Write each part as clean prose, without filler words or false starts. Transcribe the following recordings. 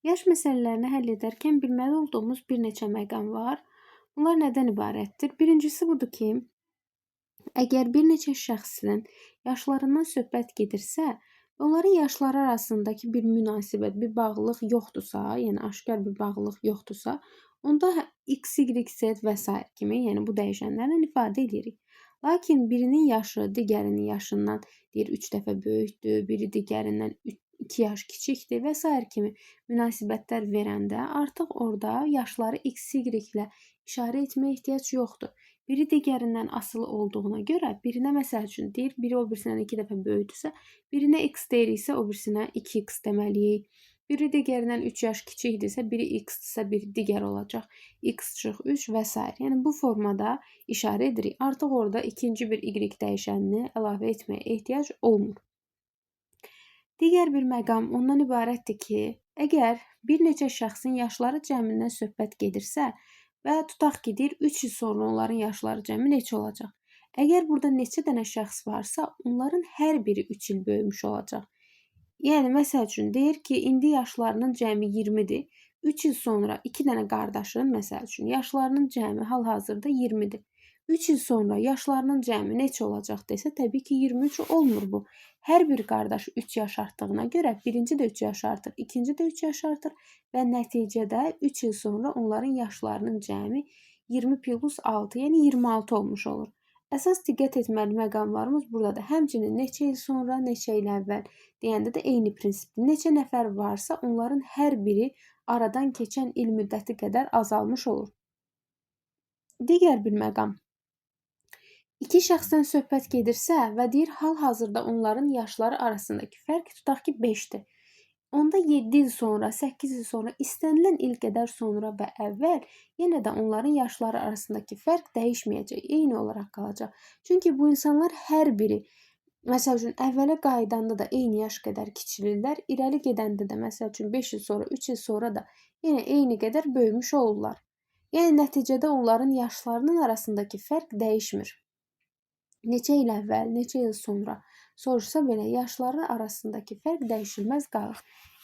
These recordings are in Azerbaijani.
Yaş məsələlərini həll edərkən bilməli olduğumuz bir neçə məqam var. Bunlar nədən ibarətdir? Birincisi budur ki, əgər bir neçə şəxsin yaşlarından söhbət gedirsə, onların yaşları arasındakı bir münasibət, bir bağlılıq yoxdursa, yəni aşkar bir bağlılıq yoxdursa, onda x, y, z və s. kimi, yəni bu dəyişənlərlə ifadə edirik. Lakin birinin yaşı digərinin yaşından deyir 3 dəfə böyükdür, biri digərindən 2 yaş kiçikdir və s. kimi münasibətlər verəndə artıq orada yaşları x, y ilə işarə etməyə ehtiyac yoxdur. Biri digərindən asılı olduğuna görə birinə məsəl üçün deyir, biri o birisindən 2 dəfə böyükdürsə, birinə x deyiriksə, o birisinə 2x deməliyik. Biri digərindən 3 yaş kiçikdirsə, biri x-dirsə, biri digər olacaq. X çıx 3 və s. Yəni bu formada işarə edirik. Artıq orada ikinci bir y dəyişənini əlavə etməyə ehtiyac olmur. Digər bir məqam ondan ibarətdir ki, əgər bir neçə şəxsin yaşları cəmindən söhbət gedirsə və tutaq ki, deyir 3 il sonra onların yaşları cəmi neçə olacaq? Əgər burada neçə dənə şəxs varsa, onların hər biri 3 il böyümüş olacaq. Yəni, məsəl üçün, deyir ki, indi yaşlarının cəmi 20-dir. 3 il sonra 2 dənə qardaşın, məsəl üçün, yaşlarının cəmi hal-hazırda 20-dir. 3 il sonra yaşlarının cəmi neçə olacaq desə, təbii ki, 23 olmur bu. Hər bir qardaş 3 yaş artdığına görə birinci də 3 yaş artır, ikinci də 3 yaş artır və nəticədə 3 il sonra onların yaşlarının cəmi 20 plus 6, yəni 26 olmuş olur. Əsas diqqət etməli məqamlarımız buradadır. Həmçinin neçə il sonra, neçə il əvvəl deyəndə də eyni prinsipdir. Neçə nəfər varsa, onların hər biri aradan keçən il müddəti qədər azalmış olur. Digər bir məqam. 2 şəxsdən söhbət gedirsə və deyir, hal-hazırda onların yaşları arasındakı fərq tutaq ki, 5-dir. Onda 7 il sonra, 8 il sonra, istənilən il qədər sonra və əvvəl yenə də onların yaşları arasındakı fərq dəyişməyəcək, eyni olaraq qalacaq. Çünki bu insanlar hər biri, məsəl üçün, əvvələ qaydanda da eyni yaş qədər kiçilirlər, irəli gedəndə də, məsəl üçün, 5 il sonra, 3 il sonra da yenə eyni qədər böyümüş olurlar. Yəni, nəticədə onların yaşlarının arasındakı fərq dəyişmir. Neçə il əvvəl, neçə il sonra soruşsa belə yaşları arasındakı fərq dəyişilməz qalır.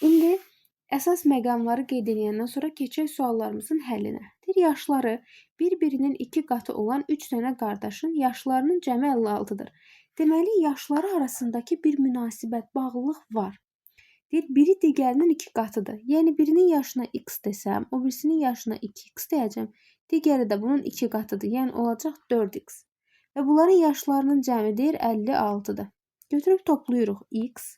İndi əsas məqamları qeyd edəndən sonra keçək suallarımızın həllinə. Deyir, yaşları bir-birinin 2 qatı olan 3 dənə qardaşın yaşlarının cəmi 56-dır. Deməli, yaşları arasındakı bir münasibət, bağlılıq var. Deyir, biri digərinin 2 qatıdır. Yəni, birinin yaşına x desəm, o birisinin yaşına 2x deyəcəm. Digəri də bunun 2 qatıdır. Yəni, olacaq 4x. Və bunların yaşlarının cəmi deyir 56-dır. Götürüb toplayırıq x,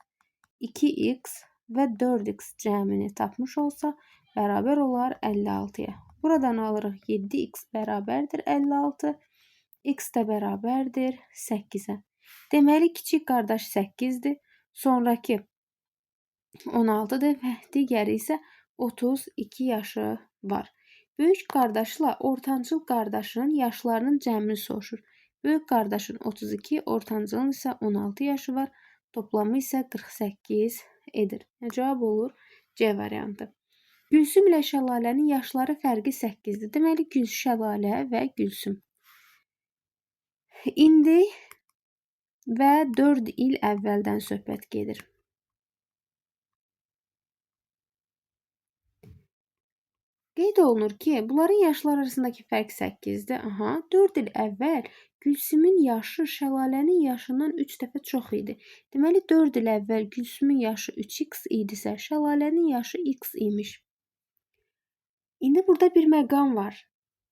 2x və 4x cəmini tapmış olsa, bərabər olar 56-ya. Buradan alırıq 7x bərabərdir 56, x də bərabərdir 8-ə. Deməli, kiçik qardaş 8-dir, sonraki 16-dır və digəri isə 32 yaşı var. Böyük qardaşla ortancıl qardaşın yaşlarının cəmini soruşur. Böyük qardaşın 32, ortancılın isə 16 yaşı var. Toplamı isə 48 edir. Cavab olur C variantı. Gülsüm ilə Şəlalənin yaşları fərqi 8-dir. Deməli, Şəlalə və Gülsüm. İndi və 4 il əvvəldən söhbət gedir. Qeyd olunur ki, bunların yaşları arasındakı fərq 8-dir. 4 il əvvəl Gülsümün yaşı Şəlalənin yaşından 3 dəfə çox idi. Deməli, 4 il əvvəl Gülsümün yaşı 3x idisə, Şəlalənin yaşı x imiş. İndi burada bir məqam var.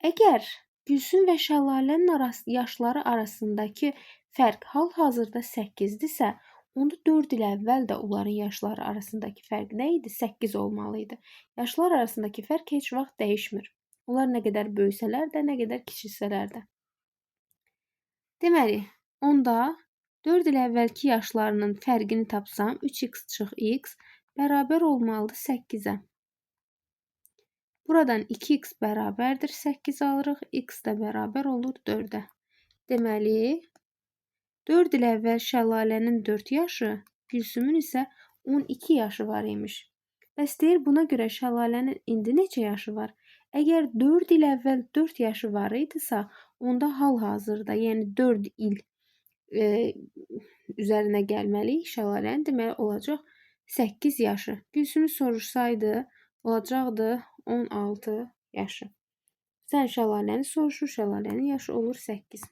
Əgər Gülsüm və Şəlalənin yaşları arasındakı fərq hal-hazırda 8-dirsə, onda 4 il əvvəl də onların yaşları arasındakı fərq nə idi? 8 olmalıydı. Yaşlar arasındakı fərq heç vaxt dəyişmir. Onlar nə qədər böyüsələr də, nə qədər kiçilsələr də. Deməli, onda 4 il əvvəlki yaşlarının fərqini tapsam, 3x çıx x bərabər olmalıdır 8-ə. Buradan 2x bərabərdir 8 alırıq, x də bərabər olur 4-ə. Deməli, 4 il əvvəl Şəlalənin 4 yaşı, Gülsümün isə 12 yaşı var imiş. Bəs deyir, buna görə Şəlalənin indi neçə yaşı var? Əgər 4 il əvvəl 4 yaşı var idisə, onda hal-hazırda, yəni 4 il üzərinə gəlməliyik Şəlalənin, deməli olacaq 8 yaşı. Gülsümü soruşsaydı, olacaqdı 16 yaşı. Sən şəlaləni soruşur, şəlalənin yaşı olur 8.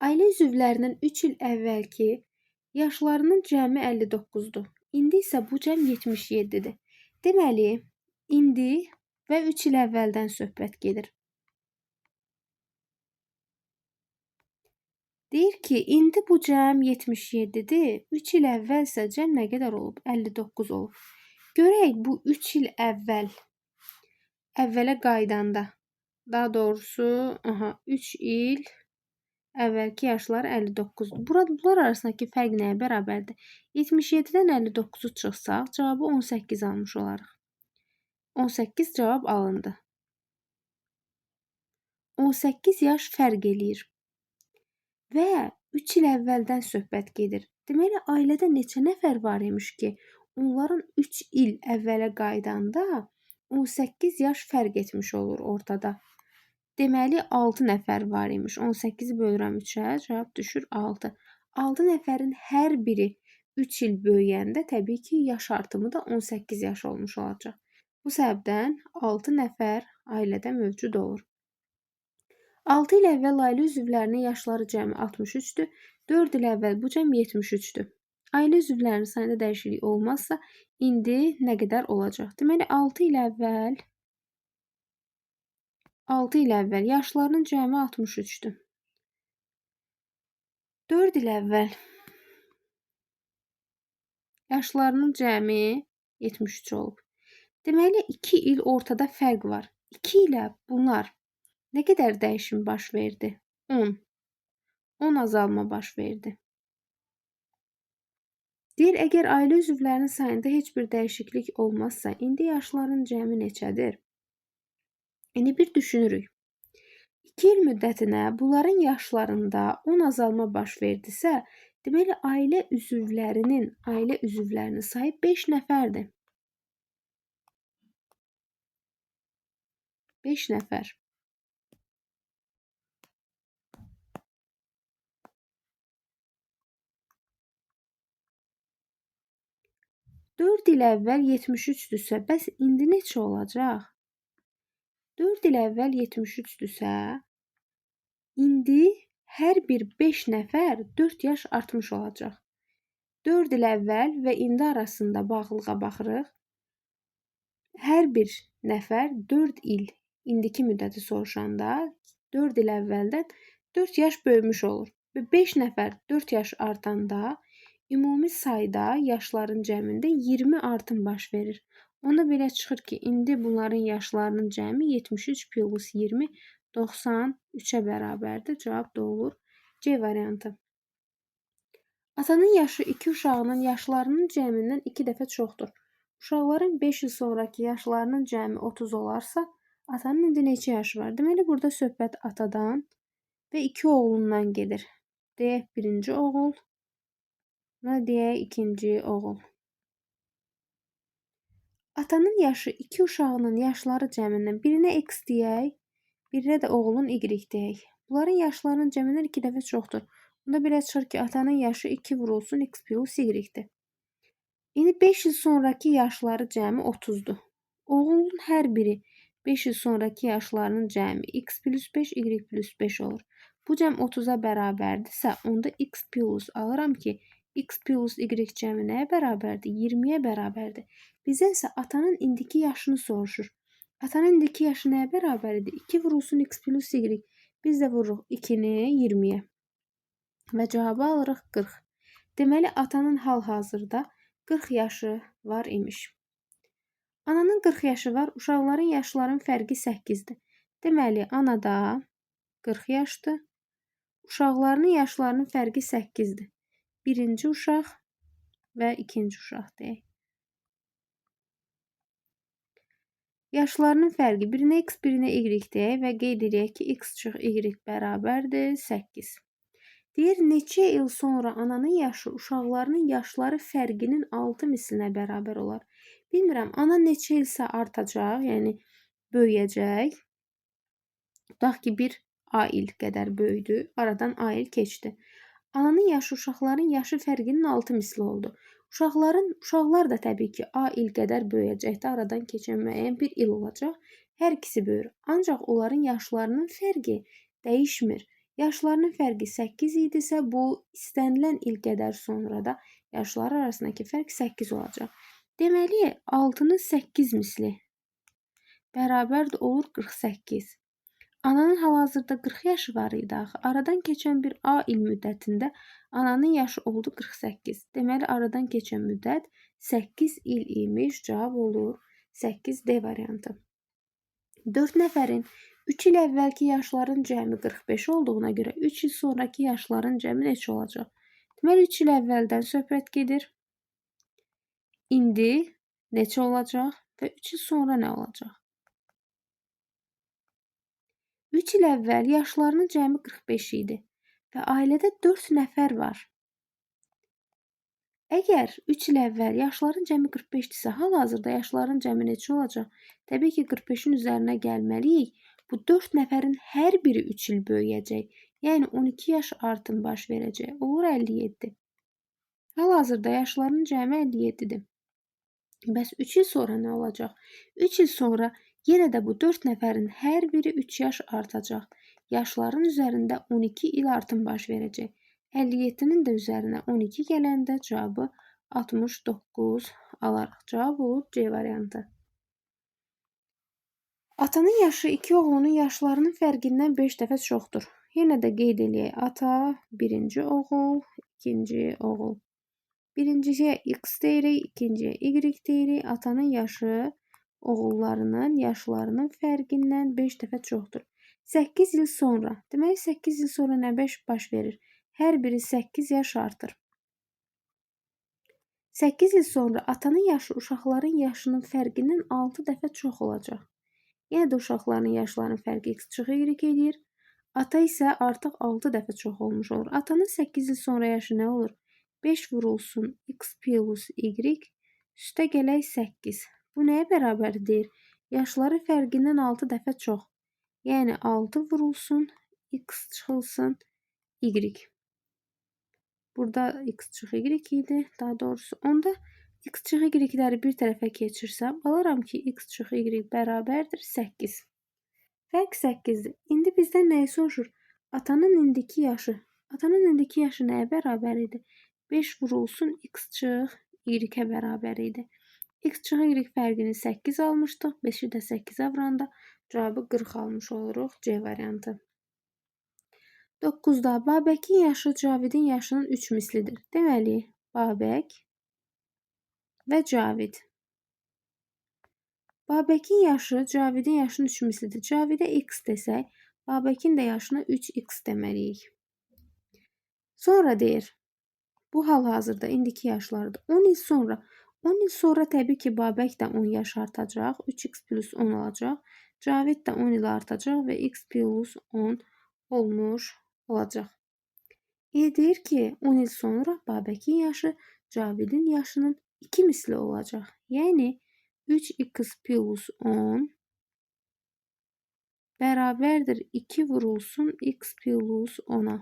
Ailə üzvlərinin 3 il əvvəlki yaşlarının cəmi 59-dur. İndi isə bu cəm 77-dir. Deməli, indi və 3 il əvvəldən söhbət gedir. Deyir ki, indi bu cəm 77-dir. 3 il əvvəl isə cəm nə qədər olub? 59 olub. Görək bu 3 il əvvələ qaydanda. Daha doğrusu, 3 il əvvəlki yaşları 59-dur. Bunlar arasındakı fərq nəyə bərabərdir? 77-dən 59-u çıxsaq, cavabı 18 almış olarıq. 18 cavab alındı. 18 yaş fərq eləyir. Və 3 il əvvəldən söhbət gedir. Deməli, ailədə neçə nəfər var imiş ki, onların 3 il əvvələ qaydanda 18 yaş fərq etmiş olur ortada. Deməli, 6 nəfər var imiş. 18-i bölürəm 3-ə, cavab düşür 6. 6 nəfərin hər biri 3 il böyüyəndə təbii ki, yaş artımı da 18 yaş olmuş olacaq. Bu səbəbdən 6 nəfər ailədə mövcud olur. 6 il əvvəl ailə üzvlərinin yaşları cəmi 63-dür. 4 il əvvəl bu cəm 73-dür. Ailə üzvlərinin sayında dəyişiklik olmazsa, indi nə qədər olacaq? Deməli, 6 il əvvəl yaşlarının cəmi 63-dür. 4 il əvvəl yaşlarının cəmi 73 olub. Deməli, 2 il ortada fərq var. 2 ilə bunlar nə qədər dəyişim baş verdi? 10. 10 azalma baş verdi. Deyir, əgər ailə üzvlərinin sayında heç bir dəyişiklik olmazsa, indi yaşların cəmi neçədir? İndi bir düşünürük. 2 il müddətinə bunların yaşlarında 10 azalma baş verdisə, deməli, ailə üzvlərinin sayı 5 nəfərdir. 5 nəfər. 4 il əvvəl 73-dürsə, bəs indi neçə olacaq? 4 il əvvəl 73-dürsə, indi hər bir 5 nəfər 4 yaş artmış olacaq. 4 il əvvəl və indi arasında bağlılığa baxırıq. Hər bir nəfər 4 il, indiki müddəti soruşanda 4 il əvvəldən 4 yaş böyümüş olur. Və 5 nəfər 4 yaş artanda ümumi sayda yaşların cəmində 20 artım baş verir. Onda belə çıxır ki, indi bunların yaşlarının cəmi 73 plus 20 93-ə bərabərdir. Cavab da olur C variantı. Atanın yaşı 2 uşağının yaşlarının cəmindən 2 dəfə çoxdur. Uşaqların 5 il sonraki yaşlarının cəmi 30 olarsa, atanın indi neçə yaşı var? Deməli, burada söhbət atadan və 2 oğlundan gedir. Deyək, birinci oğul və deyək, ikinci oğul. Atanın yaşı 2 uşağının yaşları cəmindən birinə x deyək, birinə də oğlun y deyək. Bunların yaşlarının cəmindən 2 dəfə çoxdur. Bunda belə çıxır ki, atanın yaşı 2 vurulsun x plus y-dir. İndi 5 il sonraki yaşları cəmi 30-dur. Oğlun hər biri 5 il sonraki yaşlarının cəmi x plus 5, y plus 5 olur. Bu cəm 30-a bərabərdirsə, onda x plus alıram ki, x plus y cəmi nəyə bərabərdir? 20-yə bərabərdir. Bizdən isə atanın indiki yaşını soruşur. Atanın indiki yaşı nəyə bərabərdir? 2 vurulsun x plus y. Biz də vururuq 2-ni 20-yə. Və cavabı alırıq 40. Deməli, atanın hal-hazırda 40 yaşı var imiş. Ananın 40 yaşı var, uşaqların yaşlarının fərqi 8-dir. Deməli, anada 40 yaşdır. Uşaqlarının yaşlarının fərqi 8-dir. Birinci uşaq və ikinci uşaq deyək. Yaşlarının fərqi birinə x, birinə y deyək və qeyd edək ki, x çıx y bərabərdir 8. Deyir, neçə il sonra ananın yaşı uşaqlarının yaşları fərqinin 6 mislinə bərabər olar. Bilmirəm, ana neçə ilsə artacaq, yəni böyüyəcək. Tutaq ki, bir A il qədər böyüdü, aradan A il keçdi. Ananın yaşı uşaqların yaşı fərqinin 6 misli oldu. Uşaqlar da təbii ki, A il qədər böyüyəcəkdə, aradan keçən müəyyən bir il olacaq. Hər ikisi böyür. Ancaq onların yaşlarının fərqi dəyişmir. Yaşlarının fərqi 8 idisə, bu istənilən il qədər sonra da yaşları arasındakı fərq 8 olacaq. Deməli, 6-nın 8 misli bərabər olur 48. Ananın hal-hazırda 40 yaşı var idi axı. Aradan keçən bir A il müddətində ananın yaşı oldu 48. Deməli, aradan keçən müddət 8 il imiş. Cavab olur 8D variantı. 4 nəfərin 3 il əvvəlki yaşların cəmi 45 olduğuna görə 3 il sonraki yaşların cəmi neçə olacaq? Deməli, 3 il əvvəldən söhbət gedir. İndi neçə olacaq və 3 il sonra nə olacaq? 3 il əvvəl yaşlarının cəmi 45 idi və ailədə 4 nəfər var. Əgər 3 il əvvəl yaşların cəmi 45-dirsə, hal-hazırda yaşların cəmi neçə olacaq? Təbii ki, 45-in üzərinə gəlməliyik. Bu 4 nəfərin hər biri 3 il böyüyəcək. Yəni 12 yaş artım baş verəcək. Olur 57. Hal-hazırda yaşların cəmi 57-dir. Bəs 3 il sonra nə olacaq? 3 il sonra yenə də bu 4 nəfərin hər biri 3 yaş artacaq. Yaşların üzərində 12 il artım baş verəcək. 57-nin də üzərinə 12 gələndə cavabı 69 alarıq. Cavab olur C variantı. Atanın yaşı iki oğlunun yaşlarının fərqindən 5 dəfə çoxdur. Yenə də qeyd eləyək. Ata birinci oğul, ikinci oğul. Birincisiyə X deyirik, ikinciyə Y deyirik. Atanın yaşı oğullarının yaşlarının fərqindən 5 dəfə çoxdur. 8 il sonra. Deməli 8 il sonra nə baş verir? Hər biri 8 yaş artır. 8 il sonra atanın yaşı uşaqların yaşının fərqindən 6 dəfə çox olacaq. Yenə də uşaqların yaşlarının fərqi X çıxı Y edir. Ata isə artıq 6 dəfə çox olmuş olur. Atanın 8 il sonra yaşı nə olur? 5 vurulsun X plus Y üstə gələk 8. Bu nəyə bərabərdir? Yaşları fərqindən 6 dəfə çox. Yəni 6 vurulsun X çıxılsın Y. Burada X çıx Y idi. Daha doğrusu onda X çıx Y-ləri bir tərəfə keçirsəm, alaram ki, X çıx Y bərabərdir 8. Fərq 8-dir. İndi bizdən nəyi soruşur? Atanın indiki yaşı. Atanın indiki yaşı nəyə bərabər idi? 5 vurulsun X çıx Y-ə bərabər idi. X çıx Y fərqini 8 almışdıq. 5-i də 8-ə vuranda cavabı 40 almış oluruq. C variantı. 9-da Babəkin yaşı Cavidin yaşının 3 mislidir. Deməli, Babək və Cavid. Babəkin yaşı Cavidin yaşının 3 mislidir. Cavidə X desək, Babəkin də yaşına 3X deməliyik. Sonra deyir, bu hal-hazırda indiki yaşlardır. 10 il sonra. 10 il sonra təbii ki, Babək də 10 yaş artacaq. 3X plus 10 olacaq. Cavid də 10 il artacaq və X plus 10 olmuş olacaq. Deyir ki, 10 il sonra Babəkin yaşı Cavidin yaşının 2 misli olacaq. Yəni 3X plus 10 bərabərdir 2 vurulsun X plus 10-a.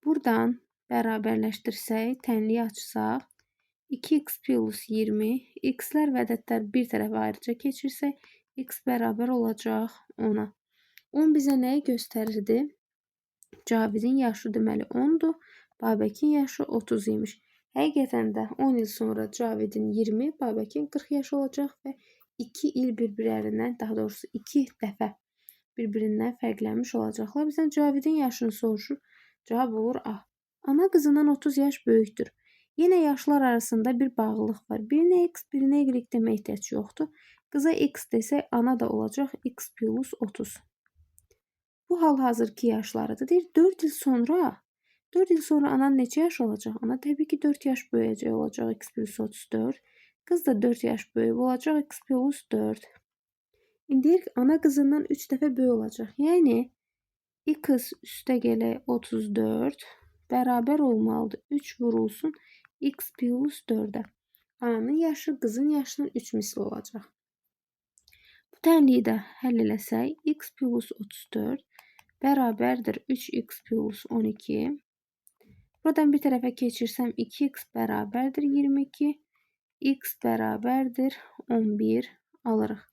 Buradan bərabərləşdirsək, tənliyi açsaq, 2x plus 20, x-lər və ədədlər bir tərəfə ayrıca keçirsək, x bərabər olacaq 10-a. 10 bizə nəyi göstərirdi? Cavidin yaşı deməli 10-dur, Babəkin yaşı 30 imiş. Həqiqətən də 10 il sonra Cavidin 20, Babəkin 40 yaşı olacaq və 2 il bir-birlərindən, daha doğrusu 2 dəfə bir-birindən fərqlənmiş olacaqlar. Bizdən Cavidin yaşını soruşur. Cavab olur A. Ana qızından 30 yaş böyükdür. Yenə yaşlar arasında bir bağlılıq var. Birinə X, birinə Y demək ehtiyac yoxdur. Qıza X desək, ana da olacaq X plus 30. Bu hal-hazırki yaşlarıdır. Deyir, 4 il sonra anan neçə yaş olacaq? Ana təbii ki, 4 yaş böyüyəcək olacaq X plus 34. Qız da 4 yaş böyük olacaq X plus 4. İndi deyir ki, ana qızından 3 dəfə böyük olacaq. Yəni, X üstə gələk 34 bərabər olmalıdır. 3 vurulsun X plus 4-ə. Ananın yaşı qızın yaşının 3 misli olacaq. Bu tənliyi də həll eləsək, X plus 34 bərabərdir 3X plus 12 Buradan bir tərəfə keçirsəm 2x bərabərdir 22. X bərabərdir 11 alırıq.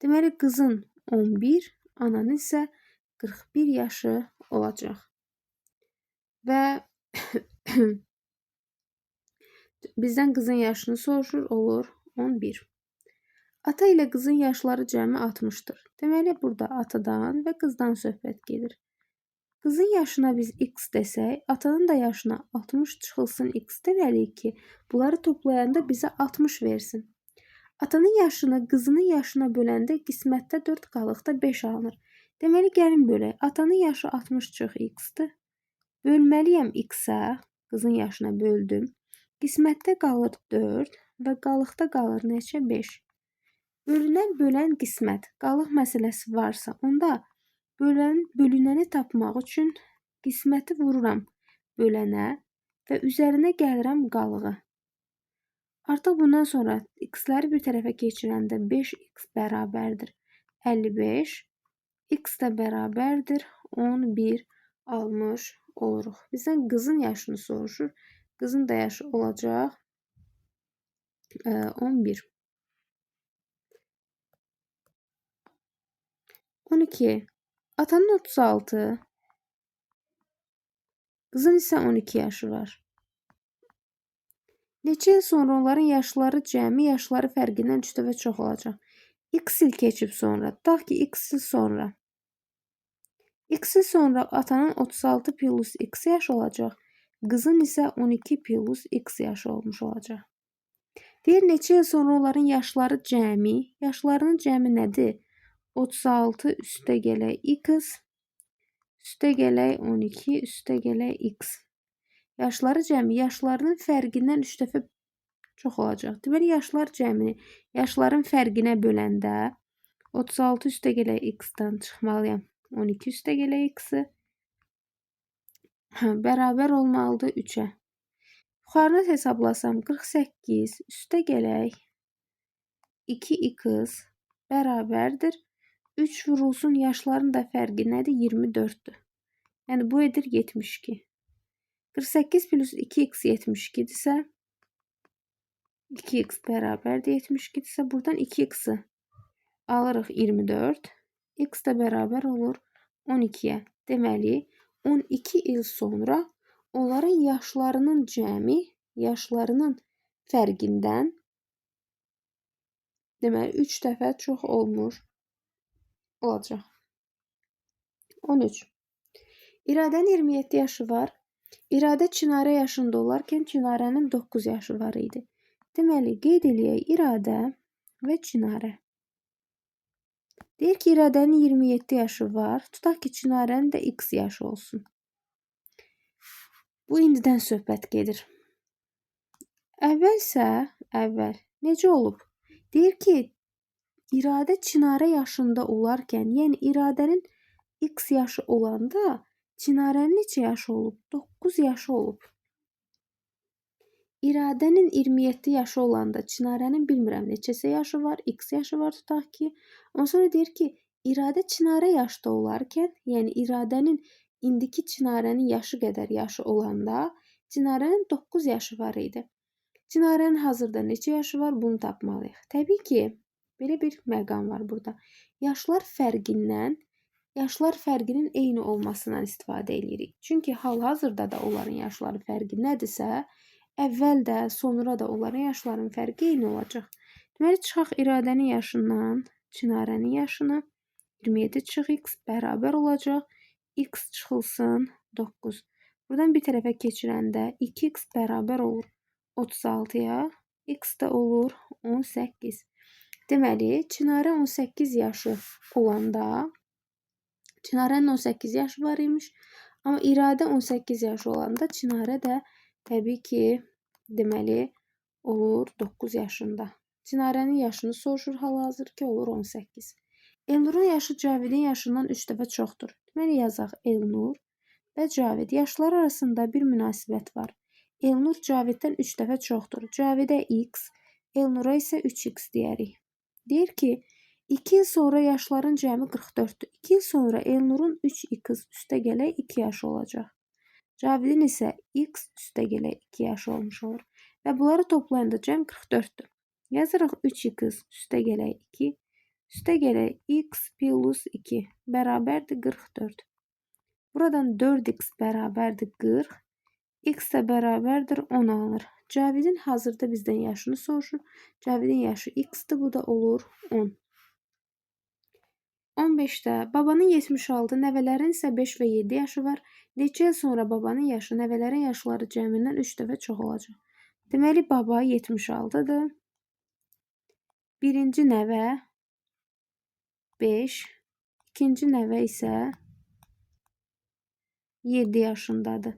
Deməli qızın 11, ananın isə 41 yaşı olacaq. Və bizdən qızın yaşını soruşur, olur 11. Ata ilə qızın yaşları cəmi 60-dır. Deməli burada atadan və qızdan söhbət gedir. Qızın yaşına biz x desək, atanın da yaşına 60 çıxılsın x deməliyik ki, bunları toplayanda bizə 60 versin. Atanın yaşını qızının yaşına böləndə qismətdə 4 qalıqda 5 alınır. Deməli gəlin bölək. Atanın yaşı 60 çıx x-dir. Bölməliyəm x-ə, qızın yaşına böldüm. Qismətdə qalır 4 və qalıqda qalır neçə? 5. Bölünən bölən qismət qalıq məsələsi varsa, onda bölünəni tapmaq üçün qisməti vururam bölənə və üzərinə gəlirəm qalığı. Artıq bundan sonra x-ləri bir tərəfə keçirəndə 5x bərabərdir 55, x də bərabərdir 11 almış oluruq. Bizdən qızın yaşını soruşur. Qızın da yaşı olacaq 11. 12. Atanın 36, qızın isə 12 yaşı var. Neçə il sonra onların yaşları cəmi yaşları fərqindən 3 dəfə çox olacaq. X il keçib sonra, tutaq ki x il sonra. X il sonra atanın 36 plus x yaşı olacaq. Qızın isə 12 plus x yaşı olmuş olacaq. Deyir, neçə il sonra onların yaşları cəmi. Yaşlarının cəmi nədir? 36 üstə gələk x, üstə gələk 12, üstə gələk x. Yaşları cəmi, yaşlarının fərqindən 3 dəfə çox olacaq. Deməli, yaşlar cəmini yaşların fərqinə böləndə 36 üstə gələk x-dan çıxmalıyam. 12 üstə gələk x-i bərabər olmalıdır 3-ə. Yuxarını hesablasam 48 üstə gələk 2x bərabərdir 3 vurulsun yaşların da fərqi nədir? 24-dür. Yəni bu edir 72. 48 plus 2x 72-dirsə 2x bərabərdir 72-dirsə buradan 2x-i alırıq 24. X də bərabər olur 12-yə. Deməli 12 il sonra onların yaşlarının cəmi yaşlarının fərqindən deməli 3 dəfə çox olmuş olacaq. 13. İradənin 27 yaşı var. İradə Çinarə yaşında olarkən Çinarənin 9 yaşı var idi. Deməli, qeyd eləyək İradə və Çinarə. Deyir ki, İradənin 27 yaşı var. Tutaq ki, Çinarənin də x yaşı olsun. Bu indidən söhbət gedir. Əvvəl necə olub? Deyir ki, İradə Çinarə yaşında olarkən, yəni İradənin x yaşı olanda Çinarənin neçə yaşı olub? 9 yaşı olub. İradənin 27 yaşı olanda Çinarənin bilmirəm neçəsə yaşı var, x yaşı var tutaq ki. Ondan sonra deyir ki, İradə Çinarə yaşda olarkən, yəni İradənin indiki Çinarənin yaşı qədər yaşı olanda Çinarənin 9 yaşı var idi. Çinarənin hazırda neçə yaşı var? Bunu tapmalıyıq. Təbii ki, belə bir məqam var burada. Yaşlar fərqinin eyni olmasından istifadə edirik. Çünki hal-hazırda da onların yaşları fərqi nədirsə, əvvəl də, sonra da onların yaşlarının fərqi eyni olacaq. Deməli, çıxaq İradənin yaşından Çinarənin yaşını 27 çıx x bərabər olacaq. X çıxılsın 9. Buradan bir tərəfə keçirəndə 2x bərabər olur 36-ya. X də olur 18. Deməli, Çinarə 18 yaşı olanda Çinarənin 18 yaşı var imiş. Amma İradə 18 yaşı olanda Çinarə də təbii ki, deməli, olur 9 yaşında. Çinarənin yaşını soruşur hal-hazırki olur 18. Elnurun yaşı Cavidin yaşından 3 dəfə çoxdur. Deməli, yazaq Elnur və Cavid. Yaşları arasında bir münasibət var. Elnur Caviddən 3 dəfə çoxdur. Cavidə x, Elnura isə 3x deyərik. Deyir ki, 2 il sonra yaşların cəmi 44-dür. 2 il sonra Elnurun 3x üstə gələk 2 yaşı olacaq. Cavidin isə x üstəgələ 2 yaşı olmuş olur. Və bunları toplayanda cəm 44'dür. Yazırıq 3x üstəgələ 2 üstəgələ x plus 2 bərabərdir 44. Buradan 4x bərabərdir 40. X də bərabərdir 10 alınır. Cavidin hazırda bizdən yaşını soruşur. Cavidin yaşı x-dir, bu da olur 10. 15'də babanın 76, nəvələrin isə 5 və 7 yaşı var. Neçə il sonra babanın yaşı nəvələrin yaşları cəmindən 3 dəfə çox olacaq. Deməli, baba 76'dır. Birinci nəvə 5, ikinci nəvə isə 7 yaşındadır.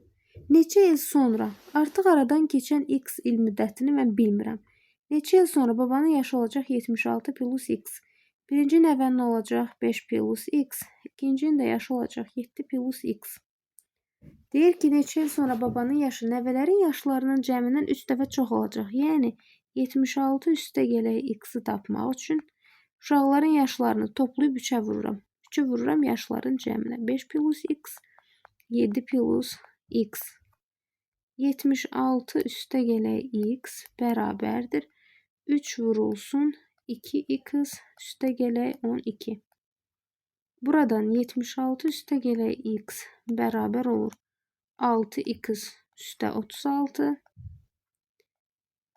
Neçə il sonra? Artıq aradan keçən x il müddətini mən bilmirəm. Neçə il sonra babanın yaşı olacaq 76 plus x. Birinci nəvənin olacaq 5 plus x. İkincinin də yaşı olacaq 7 plus x. Deyir ki, neçə il sonra babanın yaşı nəvələrin yaşlarının cəmindən 3 dəfə çox olacaq. Yəni 76 üstəgələ x-i tapmaq üçün uşaqların yaşlarını toplayıb 3'ə vururam. 3'ü vururam yaşların cəminə. 5 plus x, 7 plus x. 76 üstəgələ x bərabərdir 3 vurulsun 2x üstəgələ 12. Buradan 76 üstəgələ x bərabər olur 6x üstə 36.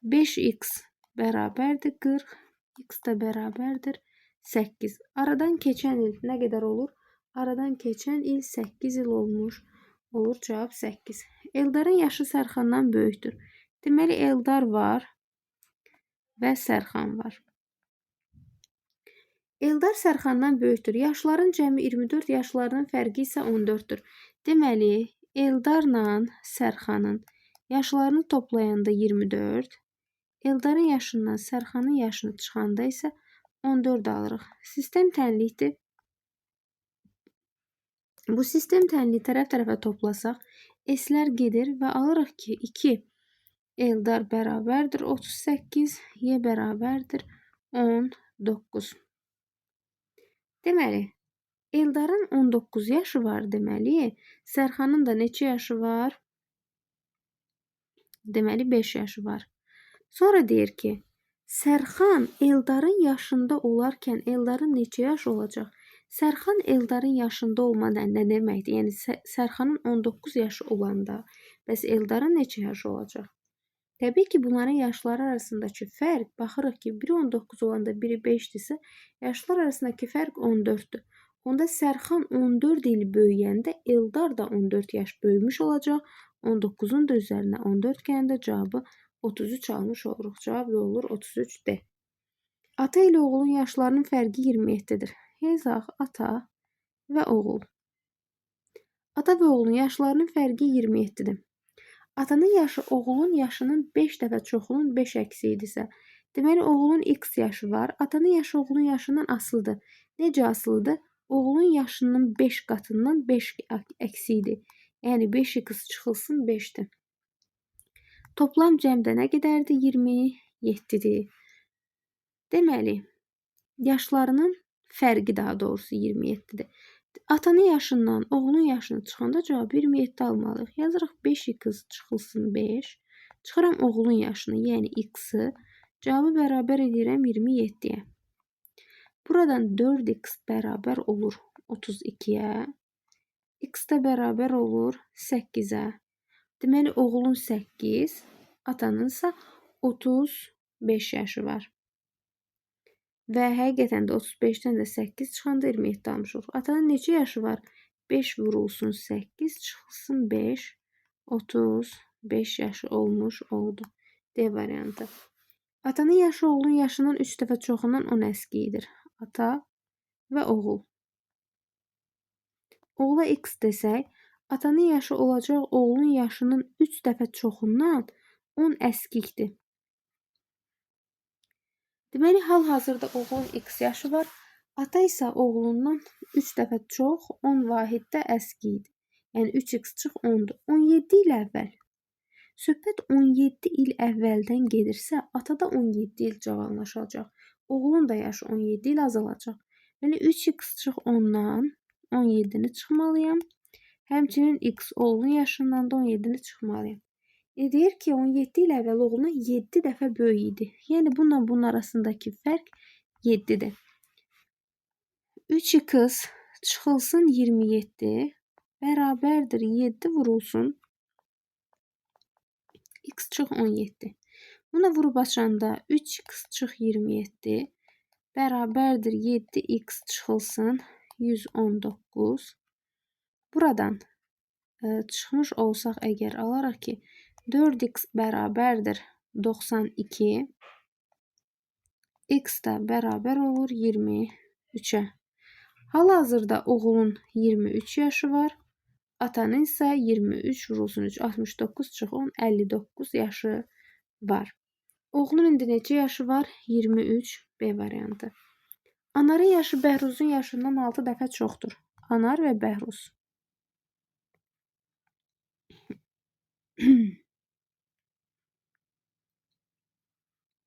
5x bərabərdir 40. X də bərabərdir 8. Aradan keçən il nə qədər olur? Aradan keçən il 8 il olmuş. Olur cavab 8. Eldarın yaşı Sərxandan böyükdür. Deməli, Eldar var və Sərxan var. Eldar Sərxandan böyükdür. Yaşların cəmi 24, yaşlarının fərqi isə 14'dür. Deməli, Eldarla Sərxanın yaşlarını toplayanda 24, Eldarın yaşından Sərxanın yaşını çıxanda isə 14 alırıq. Sistem tənlikdir. Bu sistem tənliyi tərəf-tərəfə toplasaq, s-lər gedir və alırıq ki, 2 Eldar bərabərdir 38, y bərabərdir 19. Deməli, Eldarın 19 yaşı var deməli, Sərxanın da neçə yaşı var? Deməli, 5 yaşı var. Sonra deyir ki, Sərxan Eldarın yaşında olarkən Eldarın neçə yaşı olacaq? Sərxan Eldarın yaşında olmadan nə deməkdir? Yəni, Sərxanın 19 yaşı olanda, bəs Eldarın neçə yaşı olacaq? Təbii ki, bunların yaşları arasındakı fərq, baxırıq ki, biri 19 olanda biri 5'dirsə, yaşlar arasındakı fərq 14'dür. Onda Sərxan 14 il böyüyəndə Eldar da 14 yaş böyümüş olacaq. 19'un da üzərinə 14 gələndə cavabı 33 almış oluruq. Cavab da olur 33D. Ata ilə oğulun yaşlarının fərqi 27'dir. Yazaq ata və oğul. Ata və oğulun yaşlarının fərqi 27'dir. Atanın yaşı oğulun yaşının 5 dəfə çoxunun 5 əksiyidirsə, deməli oğulun x yaşı var. Atanın yaşı oğulun yaşından asılıdır. Necə asılıdır? Oğulun yaşının 5 qatından 5 əksiyidir. Yəni 5x çıxılsın 5'dir. Toplam cəmdə nə qədərdir? 27'dir. Deməli, yaşlarının fərqi daha doğrusu 27'dir. Atanın yaşından oğlunun yaşını çıxanda cavab 27 almalıyıq. Yazırıq 5x çıxılsın 5. Çıxıram oğlunun yaşını, yəni x-i. Cavabı bərabər edirəm 27'yə. Buradan 4x bərabər olur 32'yə. X də bərabər olur 8'ə. Deməli, oğlun 8, atanınsa 35 yaşı var. Və həqiqətən də 35'dən də 8 çıxanda 27 almış olur. Atanın neçə yaşı var? 5 vurulsun 8 çıxılsın 5. 35 yaşı olmuş oldu. D variantı. Atanın yaşı oğlun yaşından 3 dəfə çoxundan 10 əskiyidir. Ata və oğul. Oğula x desək, atanın yaşı olacaq oğlun yaşının 3 dəfə çoxundan 10 əskikdir. Deməli, hal-hazırda oğlun x yaşı var. Ata isə oğlundan 3 dəfə çox 10 vahiddə əskikdir. Yəni 3x çıx 10'dur. 17 il əvvəl. Söhbət 17 il əvvəldən gedirsə, atada 17 il cavanlaşacaq. Oğlun da yaşı 17 il azalacaq. Yəni 3x çıx 10'dan 17'ni çıxmalıyam. Həmçinin x oğlun yaşından da 17-ni çıxmalıyam. Deyir ki 17 ilə əvvəl oğluna 7 dəfə böyük idi. Yəni bununla bunun arasındakı fərq 7-dir. 3x çıxılsın 27 bərabərdir 7 vurulsun x çıx 17. Buna vurub açanda 3x çıx 27 bərabərdir 7x çıxılsın 119. Buradan çıxmış olsaq əgər alaraq ki 4x bərabərdir 92, x da bərabər olur 23-ə. Hal-hazırda oğlun 23 yaşı var, atanın isə 23 vurulsun 3, 69 çıx 10, 59 yaşı var. Oğlun indi neçə yaşı var? 23, B variantı. Anarın yaşı Bəhruzun yaşından 6 dəfə çoxdur. Anar və Bəhruz.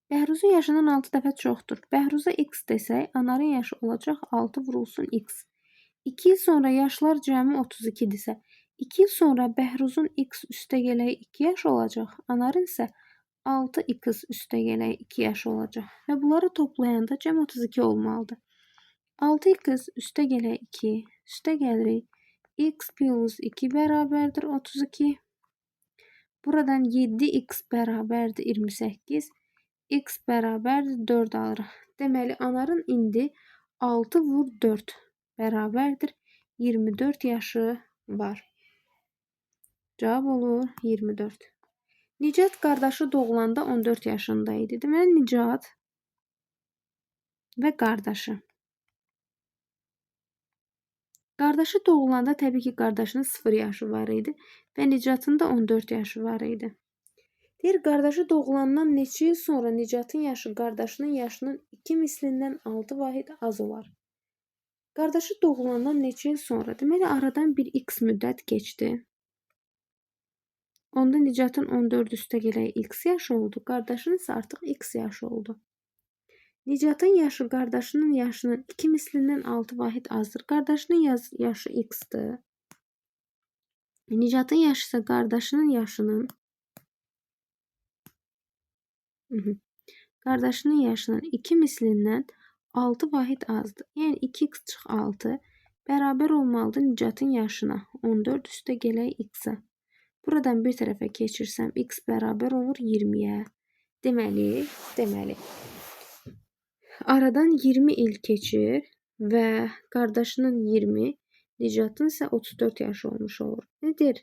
Bəhruzun yaşından 6 dəfə çoxdur. Bəhruza x desək, Anarın yaşı olacaq 6 vurulsun x. 2 il sonra yaşlar cəmi 32-dirsə, 2 il sonra Bəhruzun x üstəgələk 2 yaş olacaq, Anarın isə 6x üstəgələk 2 yaş olacaq və bunları toplayanda cəmi 32 olmalıdır. 6x üstəgələk 2 üstəgəlirik x plus 2 bərabərdir 32. Buradan 7x bərabərdir 28, x bərabərdir 4 alırıq. Deməli, Anarın indi 6 vur 4 bərabərdir 24 yaşı var. Cavab olur 24. Nicat qardaşı doğulanda 14 yaşında idi. Deməli, Nicat və qardaşı. Qardaşı doğulanda təbii ki, qardaşının 0 yaşı var idi və Nicatın da 14 yaşı var idi. Deyir, qardaşı doğulandan neçə il sonra Nicatın yaşı qardaşının yaşının 2 mislindən 6 vahid az olar. Qardaşı doğulandan neçə il sonra? Deməli, aradan bir x müddət keçdi. Onda Nicatın 14 üstəgələk x yaşı oldu. Qardaşının isə artıq x yaşı oldu. Nicatın yaşı qardaşının yaşının 2 mislindən 6 vahid azdır. Qardaşının yaşı x-dir. Nicatın yaşı isə qardaşının yaşının qardaşının yaşının 2 mislindən 6 vahid azdır. Yəni 2x çıx 6 bərabər olmalıdır Nicatın yaşına 14 üstəgələk x-ə. Buradan bir tərəfə keçirsəm x bərabər olur 20-yə. Deməli, aradan 20 il keçir və qardaşının 20, Nicatın isə 34 yaşı olmuş olur. Nedir?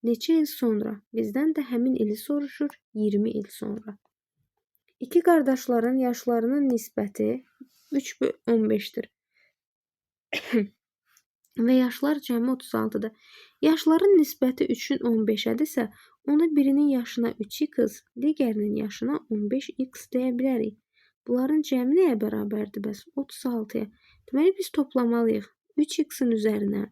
Neçə il sonra? Bizdən də həmin ili soruşur 20 il sonra. İki qardaşların yaşlarının nisbəti 3/15-dir. Və yaşlar cəmi 36-dır. Yaşların nisbəti 3-ün 15-ədirsə, ona birinin yaşına 3x, digərinin yaşına 15x deyə bilərik. Bunların cəmi nəyə bərabərdir bəs? 36-ya. Deməli, biz toplamalıyıq. 3x-in üzərinə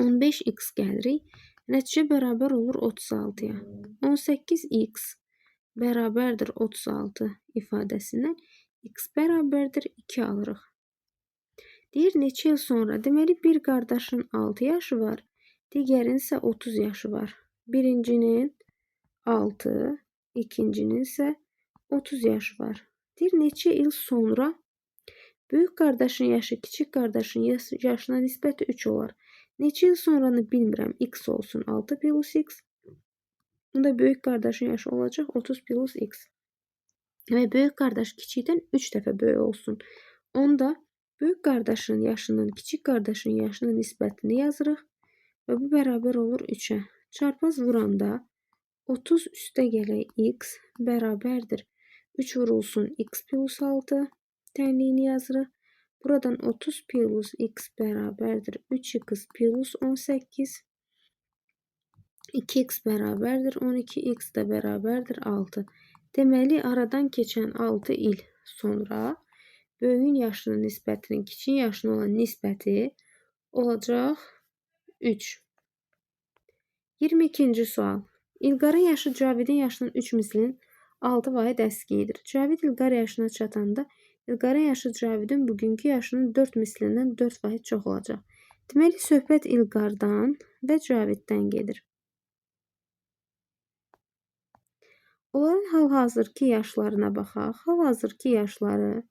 15x gəlirik. Nəticə bərabər olur 36-ya. 18x bərabərdir 36 ifadəsindən x bərabərdir 2 alırıq. Deyir, neçə il sonra? Deməli, bir qardaşın 6 yaşı var, digərinin isə 30 yaşı var. Birincinin 6, ikincinin isə 30 yaşı var. Deyir, neçə il sonra? Böyük qardaşın yaşı kiçik qardaşın yaşına nisbəti 3 olar. Neçə il sonranı bilmirəm. X olsun 6 plus x. Bunda böyük qardaşın yaşı olacaq 30 plus x. Və böyük qardaş kiçikdən 3 dəfə böyük olsun. Onda böyük qardaşın yaşının kiçik qardaşın yaşına nisbətini yazırıq və bu bərabər olur 3-ə. Çarpaz vuranda 30 üstəgələk x bərabərdir 3 vurulsun x plus 6 tənliyini yazırıq. Buradan 30 plus x bərabərdir 3x plus 18. 2x bərabərdir 12, x də bərabərdir 6. Deməli, aradan keçən 6 il sonra böyüyün yaşının nisbətinin kiçiyin yaşına olan nisbəti olacaq 3. 22-ci sual. İlqarın yaşı Cavidin yaşının 3 mislinin 6 vahid əskiyidir. Cavid İlqar yaşına çatanda İlqarın yaşı Cavidin bugünkü yaşının 4 mislindən 4 vahid çox olacaq. Deməli, söhbət İlqardan və Caviddən gedir. Onların hal-hazırki yaşlarına baxaq. Hal-hazırki yaşları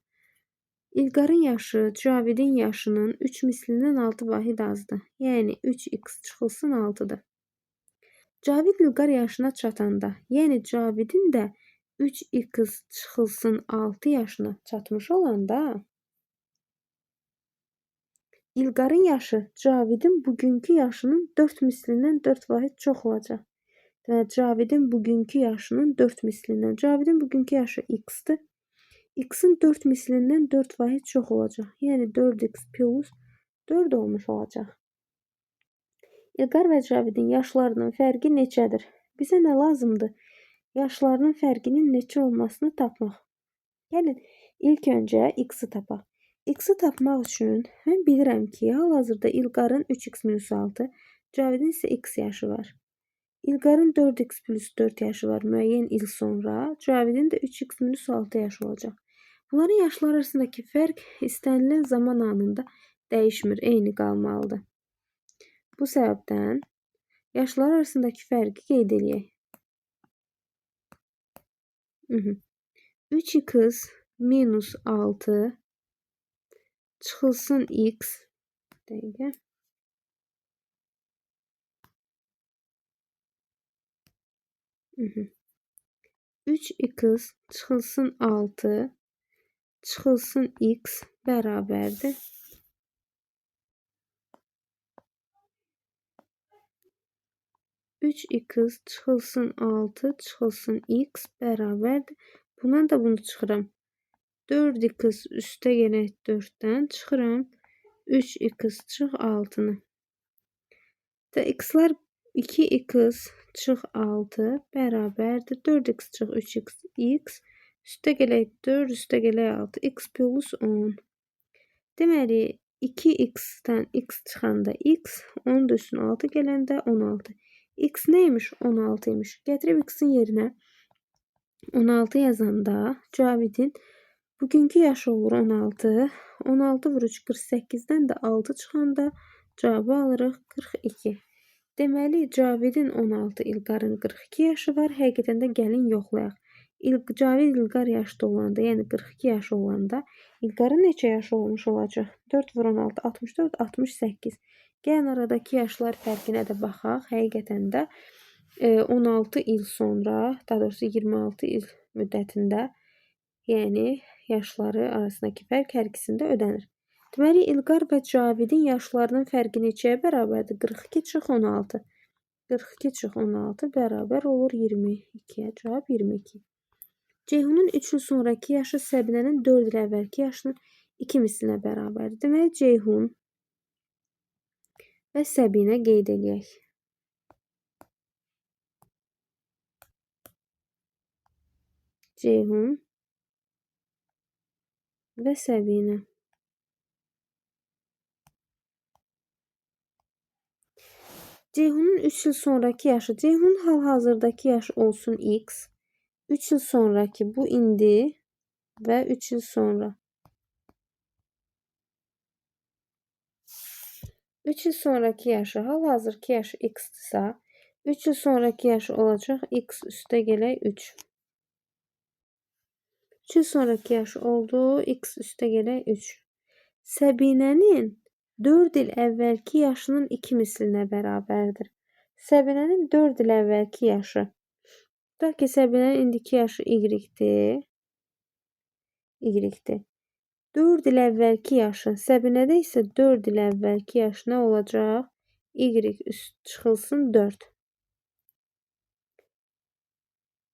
İlqarın yaşı Cavidin yaşının 3 mislindən 6 vahid azdır. Yəni 3x çıxılsın 6-dır. Cavid İlqar yaşına çatanda, yəni Cavidin də 3x çıxılsın 6 yaşına çatmış olanda İlqarın yaşı Cavidin bugünkü yaşının 4 mislindən 4 vahid çox olacaq. Deməli, Cavidin bugünkü yaşının 4 mislindən. Cavidin bugünkü yaşı x-dir. X-in 4 mislindən 4 vahid çox olacaq. Yəni 4x plus 4 olmuş olacaq. İlqar və Cavidin yaşlarının fərqi neçədir? Bizə nə lazımdır? Yaşlarının fərqinin neçə olmasını tapmaq. Gəlin, ilk öncə x-i tapaq. X-i tapmaq üçün mən bilirəm ki, hal-hazırda İlqarın 3x-6, Cavidin isə x yaşı var. İlqarın 4x plus 4 yaşı var müəyyən il sonra. Cavidin də 3x-6 yaşı olacaq. Bunların yaşları arasındakı fərq istənilən zaman anında dəyişmir, eyni qalmalıdır. Bu səbəbdən yaşları arasındakı fərqi qeyd edək. 3x minus 6 çıxılsın x dəqiqə. 3x çıxılsın 6 çıxılsın x bərabərdir. 3x çıxılsın 6 çıxılsın x bərabərdir. Bundan da bunu çıxıram. 4x üstə gələk 4-dən çıxıram. 3x çıx 6-nı. X-lar 2x çıx 6 bərabərdir. 4x çıx 3x x üstə gələk 4 üstə gələk 6 x plus 10. Deməli 2x-dən x çıxanda x, 10 da üstünə 6 gələndə 16. X neymiş? 16 imiş. Gətirib x-in yerinə 16 yazanda Cavidin bugünkü yaşı olur 16. 16 vuruc 48-dən də 6 çıxanda cavabı alırıq 42. Deməli, Cavidin 16, İlqarın 42 yaşı var. Həqiqətən də gəlin yoxlayaq. Cavid İlqar yaşda olanda, yəni 42 yaşı olanda İlqarın neçə yaşı olmuş olacaq? 4 vur 16, 64, 68. Gəlin aradakı yaşlar fərqinə də baxaq. Həqiqətən də 16 il sonra, daha doğrusu 26 il müddətində, yəni yaşları arasındakı fərq hər ikisində ödənir. Deməli, İlqar və Cavidin yaşlarının fərqi neçəyə bərabərdir? 42 çıx 16. 42 çıx 16 bərabər olur 22-yə. Cavab 22. Ceyhunun 3 il sonraki yaşı Səbinənin 4 il əvvəlki yaşının 2 mislinə bərabərdir. Deməli, Ceyhun və Səbinə qeyd edək. Ceyhun və Səbinə. Ceyhunun 3 il sonraki yaşı. Ceyhunun hal-hazırdakı yaşı olsun x. 3 il sonraki bu indi və 3 il sonra. 3 il sonraki yaşı, hal-hazırki yaşı x-dırsa, 3 il sonraki yaşı olacaq x üstə gələk 3. 3 il sonraki yaşı oldu x üstə gələk 3. Səbinənin 4 il əvvəlki yaşının 2 mislinə bərabərdir. Səbinənin 4 il əvvəlki yaşı. Tutaq ki, Səbinənin indiki yaşı y-dir. Y-dir. 4 il əvvəlki yaşı. Səbinədə isə 4 il əvvəlki yaşı nə olacaq? Y üst çıxılsın 4.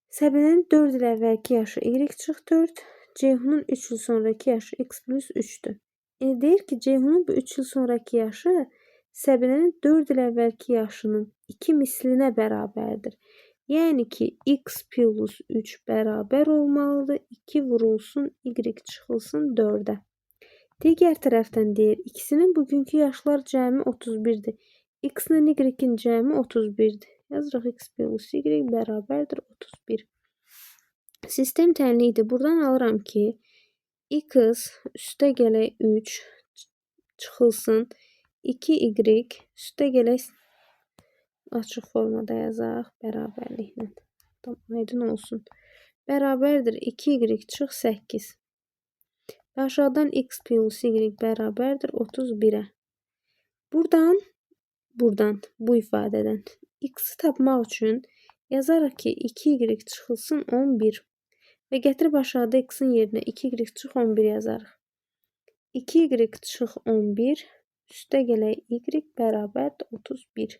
Səbinənin 4 il əvvəlki yaşı y çıx 4. Ceyhunun 3 il sonraki yaşı x plus 3-dür. Deyir ki, Ceyhunun bu 3 il sonraki yaşı Səbinənin 4 il əvvəlki yaşının 2 mislinə bərabərdir. Yəni ki, x plus 3 bərabər olmalıdır. 2 vurulsun, y çıxılsın 4-ə. Digər tərəfdən deyir, ikisinin bugünkü yaşlar cəmi 31-dir. X ilə y-in cəmi 31-dir. Yazırıq x plus y bərabərdir 31. Sistem tənlidir. Buradan alıram ki, x üstə gələk 3 çıxılsın 2y üstə gələk açıq formada yazaq bərabərliklə. Tam aydın olsun. Bərabərdir 2y çıx 8. Aşağıdan x plus y bərabərdir 31'ə. Buradan bu ifadədən x-i tapmaq üçün yazarıq ki 2y çıxılsın 11 və gətirib aşağıda x-in yerinə 2y çıx 11 yazarıq. 2y çıx 11 üstə gələk y bərabərdir 31.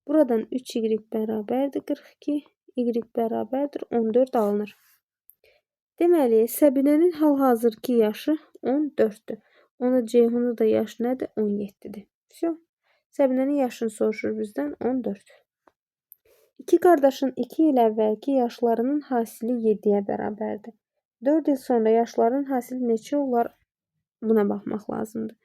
Buradan 3y bərabərdir 42, y bərabərdir 14 alınır. Deməli, Səbinənin hal-hazırki yaşı 14'dür. Ona Ceyhunun da yaşı nədir? 17'dir. Всё. Səbinənin yaşını soruşur bizdən 14. İki qardaşın 2 il əvvəlki yaşlarının hasili 7'yə bərabərdir. 4 il sonra yaşların hasili neçə olar? Buna baxmaq lazımdır.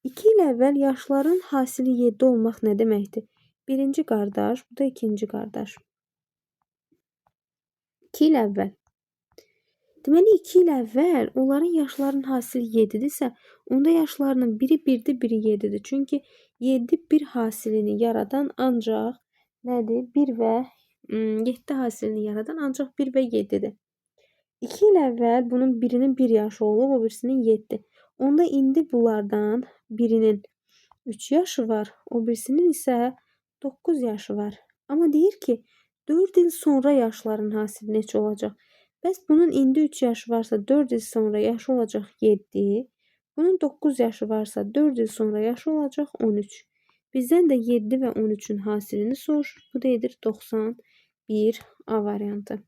2 il əvvəl yaşların hasili 7 olmaq nə deməkdir? Birinci qardaş, bu da ikinci qardaş. 2 il əvvəl. Deməli 2 il əvvəl onların yaşlarının hasili 7'dirsə, onda yaşlarının biri 1'dir, biri 7'dir. Çünki 7 bir hasilini yaradan ancaq nədir? 1 və 7 hasilini yaradan ancaq 1 və 7'dir. 2 il əvvəl bunun birinin 1 yaşı olub, o birisinin 7. Onda indi bunlardan birinin 3 yaşı var, o birisinin isə 9 yaşı var. Amma deyir ki 4 il sonra yaşların hasili neçə olacaq? Bəs bunun indi 3 yaşı varsa 4 il sonra yaşı olacaq 7. Bunun 9 yaşı varsa 4 il sonra yaşı olacaq 13. Bizdən də 7 və 13'ün hasilini soruşur. Bu da edir 91 A variantı.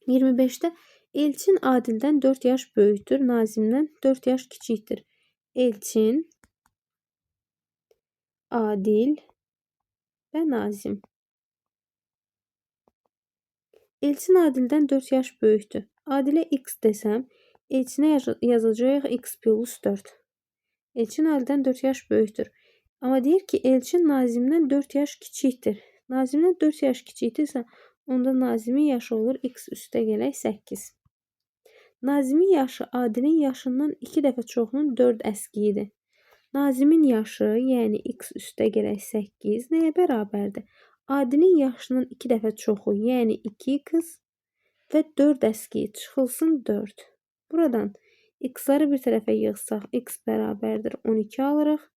25'te Elçin Adil'dən 4 yaş böyükdür, Nazimdən 4 yaş kiçikdir. Elçin, Adil və Nazim. Elçin Adil'dən 4 yaş böyükdür. Adilə x desəm, Elçinə yazacağıq x plus 4. Elçin Adil'dən 4 yaş böyükdür. Amma deyir ki, Elçin Nazimdən 4 yaş kiçikdir. Nazimdən 4 yaş kiçikdirsə, onda Nazimin yaşı olur x üstə gələk 8. Nazimin yaşı Adilin yaşından 2 dəfə çoxunun 4 əskiyidir. Nazimin yaşı, yəni x üstə gələk 8 nəyə bərabərdir? Adilin yaşının 2 dəfə çoxu, yəni 2x və 4 əskiyi çıxılsın 4. Buradan x-ları bir tərəfə yığsaq, x bərabərdir 12 alırıq.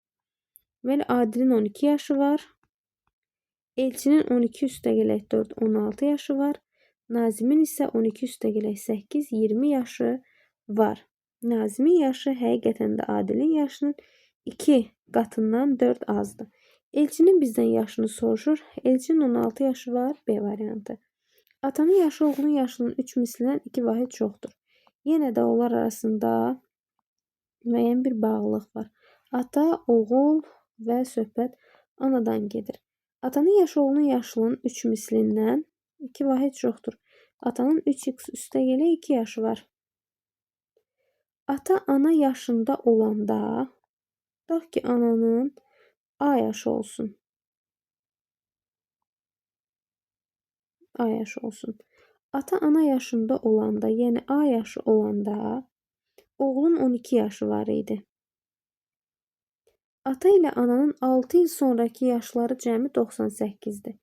Deməli, Adilin 12 yaşı var. Elçinin 12 üstə gələk 4, 16 yaşı var. Nazimin isə 12 üstə gələk 8, 20 yaşı var. Nazimin yaşı həqiqətən də Adilin yaşının 2 qatından 4 azdır. Elçinin bizdən yaşını soruşur. Elçinin 16 yaşı var. B variantı. Atanın yaşı oğlunun yaşının 3 mislindən 2 vahid çoxdur. Yenə də onlar arasında müəyyən bir bağlılıq var. Ata, oğul və söhbət anadan gedir. Atanın yaşı oğlunun yaşının 3 mislindən 2 vahid çoxdur. Atanın 3x üstə gələk 2 yaşı var. Ata ana yaşında olanda, tutaq ki ananın A yaşı olsun. A yaşı olsun. Ata ana yaşında olanda, yəni A yaşı olanda oğlun 12 yaşı var idi. Ata ilə ananın 6 il sonraki yaşları cəmi 98'dir.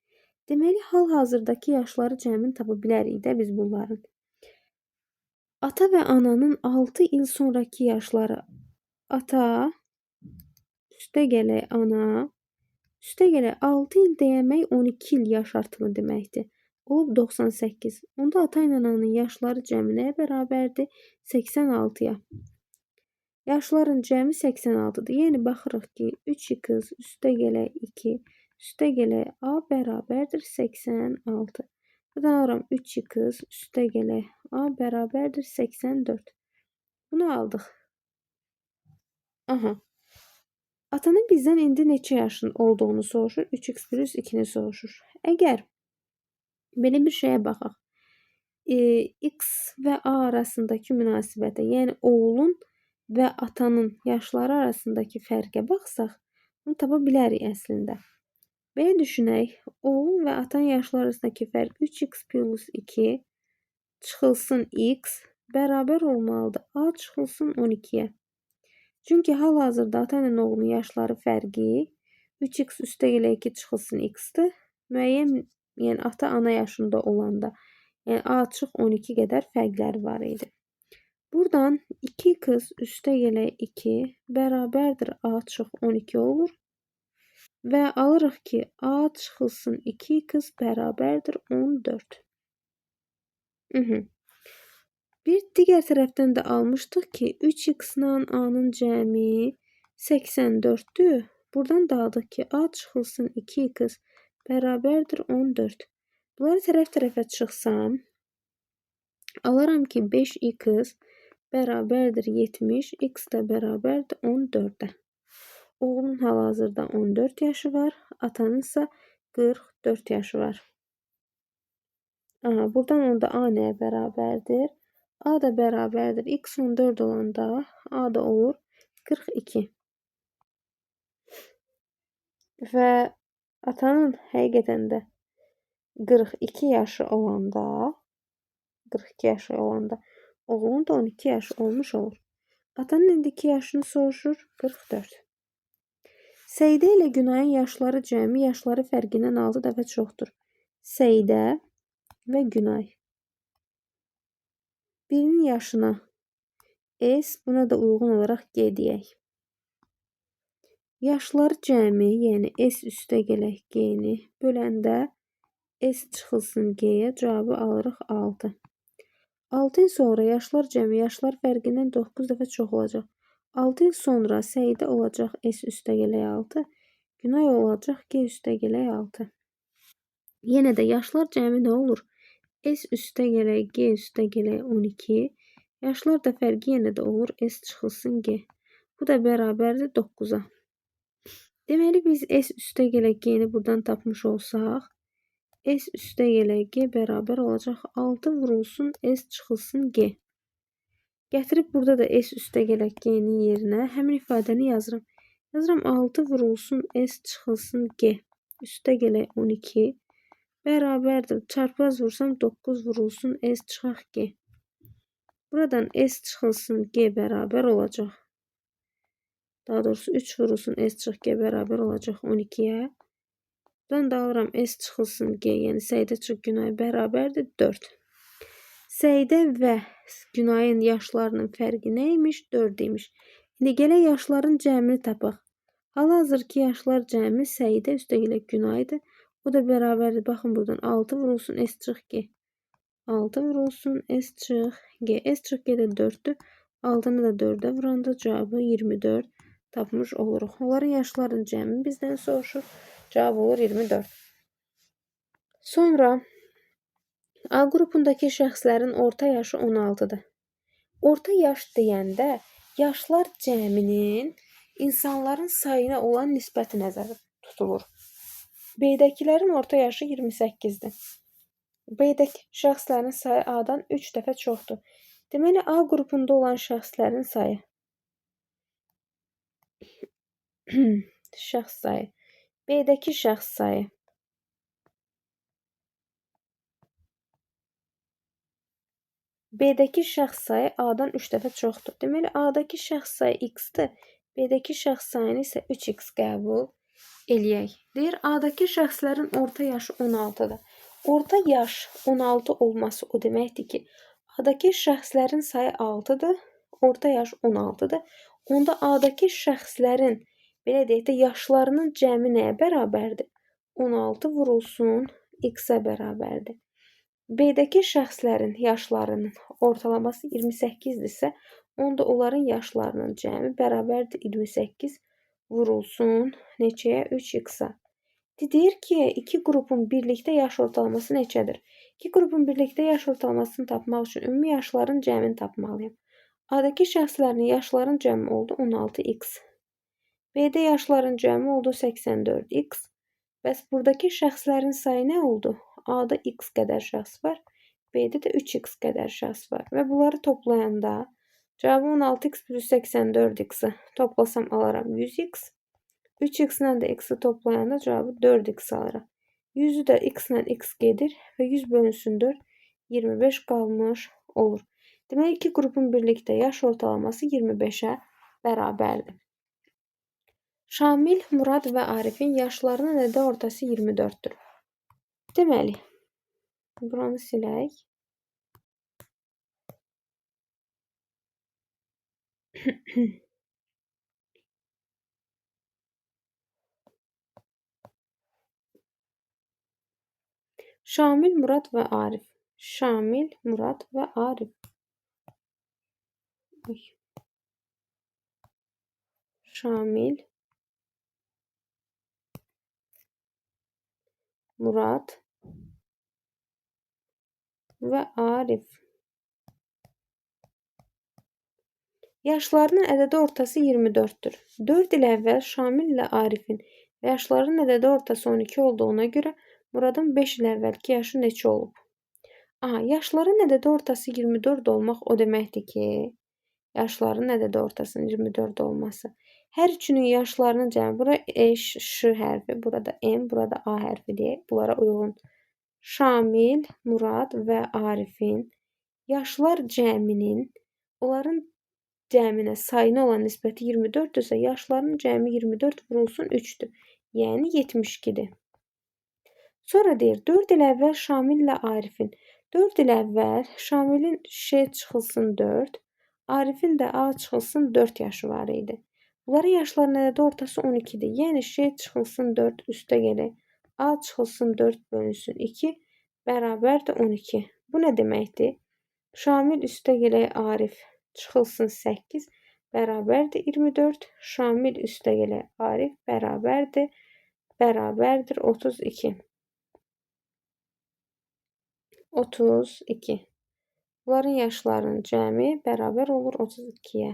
Deməli, hal-hazırdakı yaşları cəmini tapa bilərik də biz bunların. Ata və ananın 6 il sonraki yaşları. Ata üstə gələk ana. Üstə gələk 6 il deyəmək 12 il yaş artımı deməkdir. Olub 98. Onda ata ilə ananın yaşları cəmi nəyə bərabərdir? 86'ya. Yaşların cəmi 86'dır. Yəni baxırıq ki 3x üstə gələk 2 üstə gələk A bərabərdir 86. Buradan alıram 3x üstə gələk A bərabərdir 84. Bunu aldıq. Aha. Atanın bizdən indi neçə yaşın olduğunu soruşur. 3x plus 2'ni soruşur. Əgər belə bir şeyə baxaq. X və A arasındakı münasibətə, yəni oğlun və atanın yaşları arasındakı fərqə baxsaq, bunu tapa bilərik əslində. Belə düşünək, oğlun və atanın yaşları arasındakı fərq 3x plus 2 çıxılsın x bərabər olmalıdır. A çıxılsın 12'yə. Çünki hal-hazırda ata ilə oğlunun yaşları fərqi 3x üstəgələ 2 çıxılsın x-dir. Müəyyən, yəni ata-ana yaşında olanda, yəni A-12 qədər fərqləri var idi. Buradan 2x üstəgələ 2 bərabərdir A-12 olur. Və alırıq ki, A çıxılsın 2x bərabərdir 14. Bir digər tərəfdən də almışdıq ki, 3x-la A-nın cəmi 84-dür. Buradan da aldıq ki, A çıxılsın 2x bərabərdir 14. Bunları tərəf-tərəfə çıxsam, alaram ki, 5x bərabərdir 70, x də bərabərdir 14-ə. Oğlun hal-hazırda 14 yaşı var, atanın isə 44 yaşı var. Buradan onda A nəyə bərabərdir? A da bərabərdir. X 14 olanda A da olur 42. Və atanın həqiqətən də 42 yaşı olanda oğlunun da 12 yaşı olmuş olur. Atanın indiki yaşını soruşur 44. Səidə ilə Günayın yaşları cəmi yaşları fərqindən 6 dəfə çoxdur. Səidə və Günay. Birinin yaşına S, buna da uyğun olaraq G deyək. Yaşları cəmi, yəni S üstəgələk G-ni böləndə S çıxılsın G-yə cavabı alırıq 6. 6 il sonra yaşlar cəmi yaşlar fərqindən 9 dəfə çox olacaq. 6 il sonra Səidə olacaq S üstəgələk 6, Günay olacaq G üstəgələk 6. Yenə də yaşlar cəmi nə olur? S üstəgələk G üstəgələk 12. Yaşlar da fərqi yenə də olur. S çıxılsın G. Bu da bərabərdir 9-a. Deməli, biz S üstəgələk G-ni buradan tapmış olsaq, S üstəgələk G bərabər olacaq 6 vurulsun S çıxılsın G. Gətirib burada da S üstəgələk G-nin yerinə həmin ifadəni yazıram. Yazıram 6 vurulsun S çıxılsın G üstəgələk 12 bərabərdir. Çarpaz vursam 9 vurulsun S çıxaq G. Buradan S çıxılsın G bərabər olacaq. Daha doğrusu 3 vurulsun S çıxıq G bərabər olacaq 12-yə. Buradan da alıram S çıxılsın G, yəni Səidə çıxıq Günay bərabərdir 4. Səidə və Günayın yaşlarının fərqi nə imiş? 4 imiş. İndi gələk yaşların cəmini tapaq. Hal-hazırki yaşlar cəmi Səidə üstəgələk Günaydır. O da bərabərdir. Baxın buradan 6 vurulsun S çıxıq G. 6 vurulsun S çıxıq G. S çıxıq G də 4-dür. 6-nı da 4-ə vuranda cavabı 24 tapmış oluruq. Onların yaşlarının cəmini bizdən soruşur. Cavab olur 24. Sonra A qrupundakı şəxslərin orta yaşı 16-dır. Orta yaş deyəndə yaşlar cəminin insanların sayına olan nisbəti nəzərdə tutulur. B-dəkilərin orta yaşı 28-dir. B-dəki şəxslərin sayı A-dan 3 dəfə çoxdur. Deməli, A qrupunda olan şəxslərin sayı şəxs sayı B-dəki şəxs sayı B-dəki şəxs sayı A-dan 3 dəfə çoxdur. Deməli, A-dakı şəxs sayı X-dir. B-dəki şəxs sayını isə 3X qəbul eləyək. Deyir, A-dakı şəxslərin orta yaşı 16-dır. Orta yaş 16 olması o deməkdir ki, A-dakı şəxslərin sayı 6-dır, orta yaş 16-dır. Onda A-dakı şəxslərin, belə deyək də, yaşlarının cəmi nəyə bərabərdir? 16 vurulsun X-ə bərabərdir. B-dəki şəxslərin yaşlarının ortalaması 28-dirsə, onda onların yaşlarının cəmi bərabərdir 28 vurulsun neçəyə? 3x-a. Deyir ki, iki qrupun birlikdə yaş ortalaması neçədir? İki qrupun birlikdə yaş ortalamasını tapmaq üçün ümumi yaşların cəmini tapmalıyım. A-dakı şəxslərin yaşların cəmi oldu 16x. B-də yaşların cəmi oldu 84x. Bəs buradakı şəxslərin sayı nə oldu? A-da x qədər şəxs var, B-də də 3x qədər şəxs var. Və bunları toplayanda cavabı 16x plus 84x-i toplasam alaram 100x. 3x-lə də x-i toplayanda cavabı 4x alırım. 100-ü də x-lə x gedir və 100 bölünsün 4, 25 qalmış olur. Demək, iki qrupun birlikdə yaş ortalaması 25-ə bərabərdir. Şamil, Murad və Arifin yaşlarının ədəd ortası 24-dür. Deməli, buranı silək. Şamil, Murad və Arif. Şamil, Murad və Arif. Şamil, Murad və Arif. Yaşlarının ədədi ortası 24-dür. 4 il əvvəl Şamil ilə Arifin və yaşlarının ədədi ortası 12 olduğuna görə Muradın 5 il əvvəlki yaşı neçə olub? Yaşların ədədi ortası 24 olmaq o deməkdir ki, yaşların ədədi ortasının 24 olması. Hər üçünün yaşlarının cəmi, bura Ş hərfi, burada M, burada A hərfi deyək, bunlara uyğun. Şamil, Murad və Arifin yaşlar cəminin, onların cəminə sayına olan nisbəti 24-dürsə, yaşlarının cəmi 24 vurulsun 3-dür. Yəni 72-dir. Sonra deyir, 4 il əvvəl Şamil ilə Arifin. 4 il əvvəl Şamilin Ş çıxılsın 4, Arifin də A çıxılsın 4 yaşı var idi. Bunların yaşlarının ədədi ortası 12-dir. Yəni Ş çıxılsın 4 üstə gələk. A çıxılsın 4 bölünsün 2 bərabərdir 12. Bu nə deməkdir? Şamil üstə gələk Arif çıxılsın 8 bərabərdir 24. Şamil üstə gələk Arif bərabərdir 32. 32. Bunların yaşlarının cəmi bərabər olur 32-yə.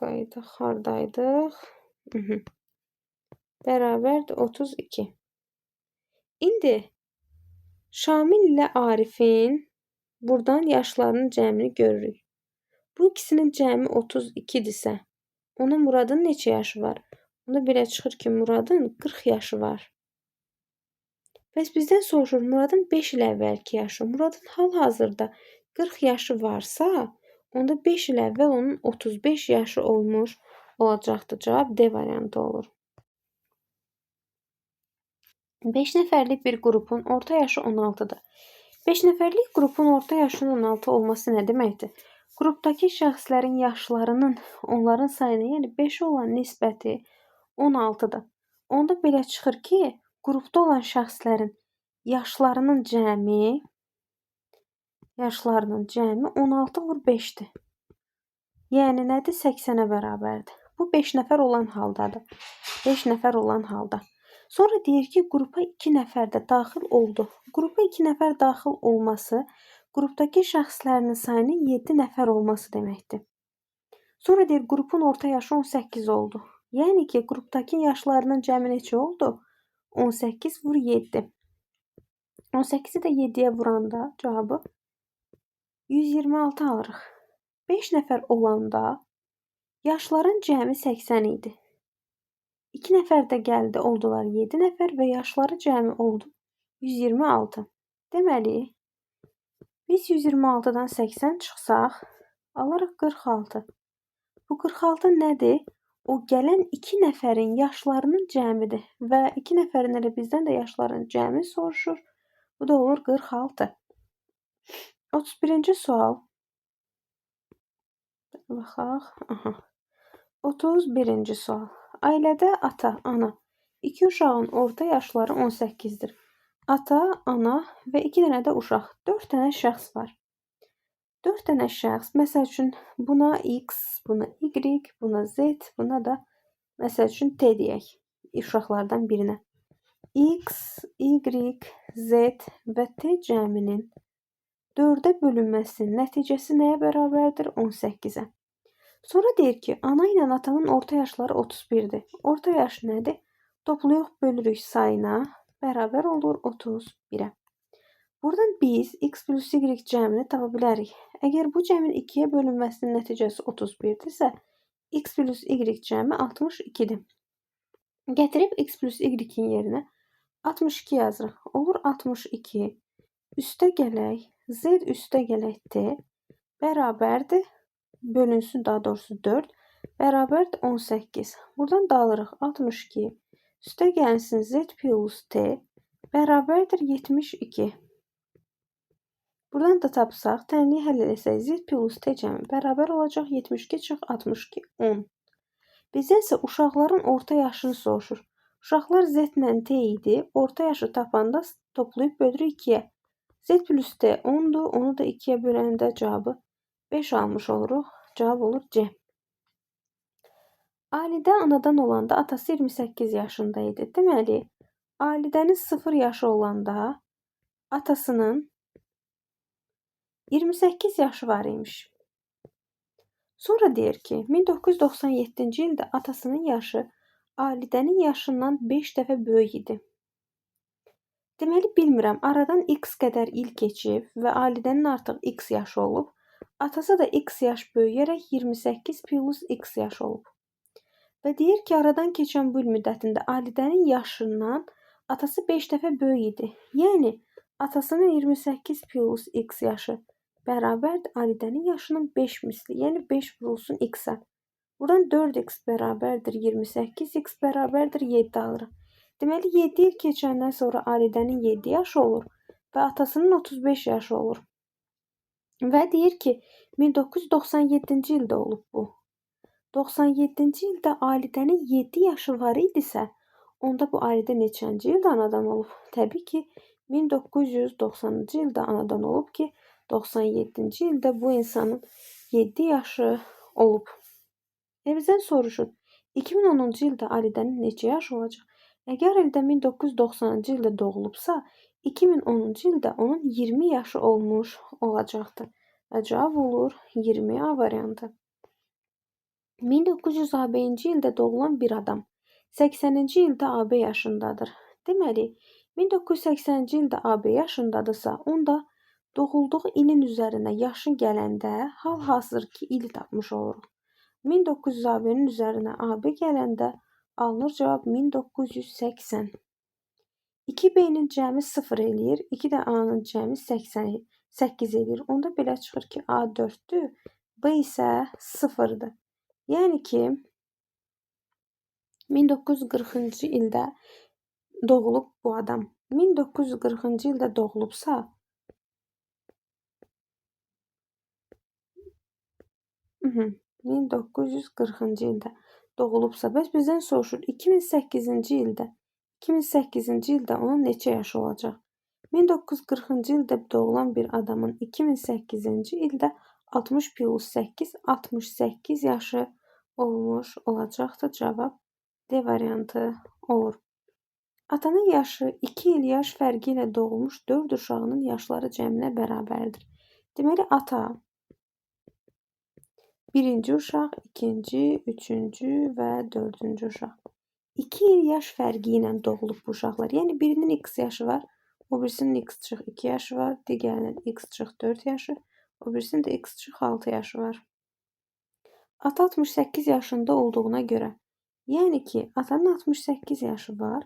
Qayıdaq, hardaydıq? Bərabərdir 32. İndi Şamil ilə Arifin buradan yaşlarının cəmini görürük. Bu ikisinin cəmi 32-dirsə, ona Muradın neçə yaşı var? Onda belə çıxır ki, Muradın 40 yaşı var. Bəs bizdən soruşur, Muradın 5 il əvvəlki yaşı. Muradın hal-hazırda 40 yaşı varsa, onda 5 il əvvəl onun 35 yaşı olmuş olacaqdır. Cavab D variantı olur. 5 nəfərlik bir qrupun orta yaşı 16-dır. 5 nəfərlik qrupun orta yaşının 16 olması nə deməkdir? Qrupdakı şəxslərin yaşlarının onların sayına, yəni 5 olan nisbəti 16-dır. Onda belə çıxır ki, qrupda olan şəxslərin yaşlarının cəmi 16 vur 5-dir. Yəni nədir? 80-ə bərabərdir. Bu 5 nəfər olan haldadır. 5 nəfər olan halda. Sonra deyir ki, qrupa 2 nəfər də daxil oldu. Qrupa 2 nəfər daxil olması qrupdakı şəxslərin sayının 7 nəfər olması deməkdir. Sonra deyir, qrupun orta yaşı 18 oldu. Yəni ki, qrupdakı yaşlarının cəmi neçə oldu? 18 vur 7. 18-i də 7-yə vuranda cavabı 126 alırıq. 5 nəfər olanda yaşların cəmi 80 idi. 2 nəfər də gəldi, oldular 7 nəfər və yaşları cəmi oldu 126. Deməli, biz 126-dan 80 çıxsaq, alarıq 46. Bu 46 nədir? O gələn 2 nəfərin yaşlarının cəmidir və 2 nəfərin elə bizdən də yaşlarının cəmi soruşur. Bu da olur 46. 31-ci sual. Baxaq. 31-ci sual. Ailədə ata, ana, 2 uşağın orta yaşları 18-dir. Ata, ana və 2 dənə də uşaq. 4 dənə şəxs var. 4 dənə şəxs, məsəl üçün buna X, buna Y, buna Z, buna da məsəl üçün T deyək. Uşaqlardan birinə. X, Y, Z və T cəminin 4-ə bölünməsinin nəticəsi nəyə bərabərdir? 18-ə. Sonra deyir ki, ana ilə atanın orta yaşları 31-dir. Orta yaş nədir? Toplayıq, bölürük sayına, bərabər olur 31-ə. Buradan biz X plus Y cəmini tapa bilərik. Əgər bu cəmin 2-yə bölünməsinin nəticəsi 31-dirsə, X plus Y cəmi 62-dir. Gətirib X plus Y-in yerinə 62 yazırıq. Olur 62. Üstə gələk, Z üstə gələk T bərabərdir bölünsün, daha doğrusu 4 bərabərdir 18. Buradan da alırıq 62. Üstə gəlsin z plus t bərabərdir 72. Buradan da tapsaq, tənliyi həll etsək, z plus t cəmi bərabər olacaq 72 çıx 62, 10. Bizdən isə uşaqların orta yaşını soruşur. Uşaqlar z ilə t idi. Orta yaşı tapanda toplayıb bölürük 2-yə. Z plus t 10'dur. Onu da 2-yə böləndə cavabı 5 almış oluruq. Cavab olur C. Alidə anadan olanda atası 28 yaşında idi. Deməli, Alidənin 0 yaşı olanda atasının 28 yaşı var imiş. Sonra deyir ki, 1997-ci ildə atasının yaşı Alidənin yaşından 5 dəfə böyük idi. Deməli, bilmirəm, aradan x qədər il keçib və Alidənin artıq x yaşı olub. Atası da x yaş böyüyərək 28 plus x yaş olub. Və deyir ki, aradan keçən bu il müddətində Alidənin yaşından atası 5 dəfə böyük idi. Yəni, atasının 28 plus x yaşı bərabərdir Alidənin yaşının 5 misli. Yəni, 5 vurulsun x-ə. Buradan 4x bərabərdir 28, x bərabərdir 7 alırıq. Deməli, 7 il keçəndən sonra Alidənin 7 yaşı olur və atasının 35 yaşı olur. Və deyir ki, 1997-ci ildə olub bu. 97-ci ildə Alidənin 7 yaşı var idisə, onda bu Alidə neçənci ildə anadan olub? Təbii ki, 1990-cı ildə anadan olub ki, 97-ci ildə bu insanın 7 yaşı olub. Bizdən soruşur, 2010-cu ildə Alidənin neçə yaşı olacaq? Əgər Alidə 1990-cı ildə doğulubsa, 2010-cu ildə onun 20 yaşı olmuş olacaqdır. Və cavab olur 20A variantı. 1900-ci ildə doğulan bir adam 80-ci ildə AB yaşındadır. Deməli, 1980-ci ildə AB yaşındadırsa, onda doğulduğu ilin üzərinə yaşı gələndə hal-hazırki ili tapmış oluruq. 1900 AB-nin üzərinə AB gələndə alınır cavab 1980. 2B-nin cəmi 0 eləyir, 2 də A-nın cəmi 8 eləyir. Onda belə çıxır ki, A 4-dür, B isə 0-dır. Yəni ki, 1940-cı ildə doğulub bu adam. 1940-cı ildə doğulubsa, 1940-cı ildə doğulubsa, bəs bizdən soruşur 2008-ci ildə onun neçə yaşı olacaq? 1940-cı ildə doğulan bir adamın 2008-ci ildə 60 plus 8, 68 yaşı olmuş olacaqdır. Cavab D variantı olur. Atanın yaşı 2 il yaş fərqi ilə doğulmuş 4 uşağının yaşları cəminə bərabərdir. Deməli, ata birinci uşaq, ikinci, üçüncü və dördüncü uşaq. 2 il yaş fərqi ilə doğulub bu uşaqlar. Yəni, birinin x yaşı var, o birisinin x-2 yaşı var, digərinin x-4 yaşı, o birisinin də x-6 yaşı var. Ata 68 yaşında olduğuna görə, yəni ki, atanın 68 yaşı var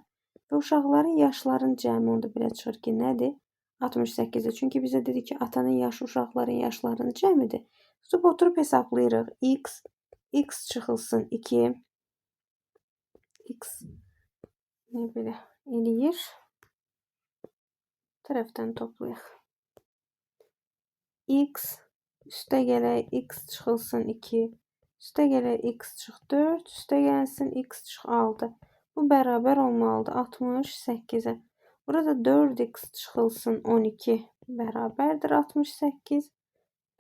və uşaqların yaşlarının cəmi onda belə çıxır ki, nədir? 68-dir. Çünki bizə dedi ki, atanın yaşı uşaqların yaşlarının cəmidir. Tutub oturub hesablayırıq. X çıxılsın 2. X nə belə eləyir? Tərəfdən toplayaq. X üstə gələk x çıxılsın 2. Üstə gələk x çıx 4. Üstə gəlsin x çıx 6. Bu bərabər olmalıdır 68-ə. Burada 4x çıxılsın 12 bərabərdir 68.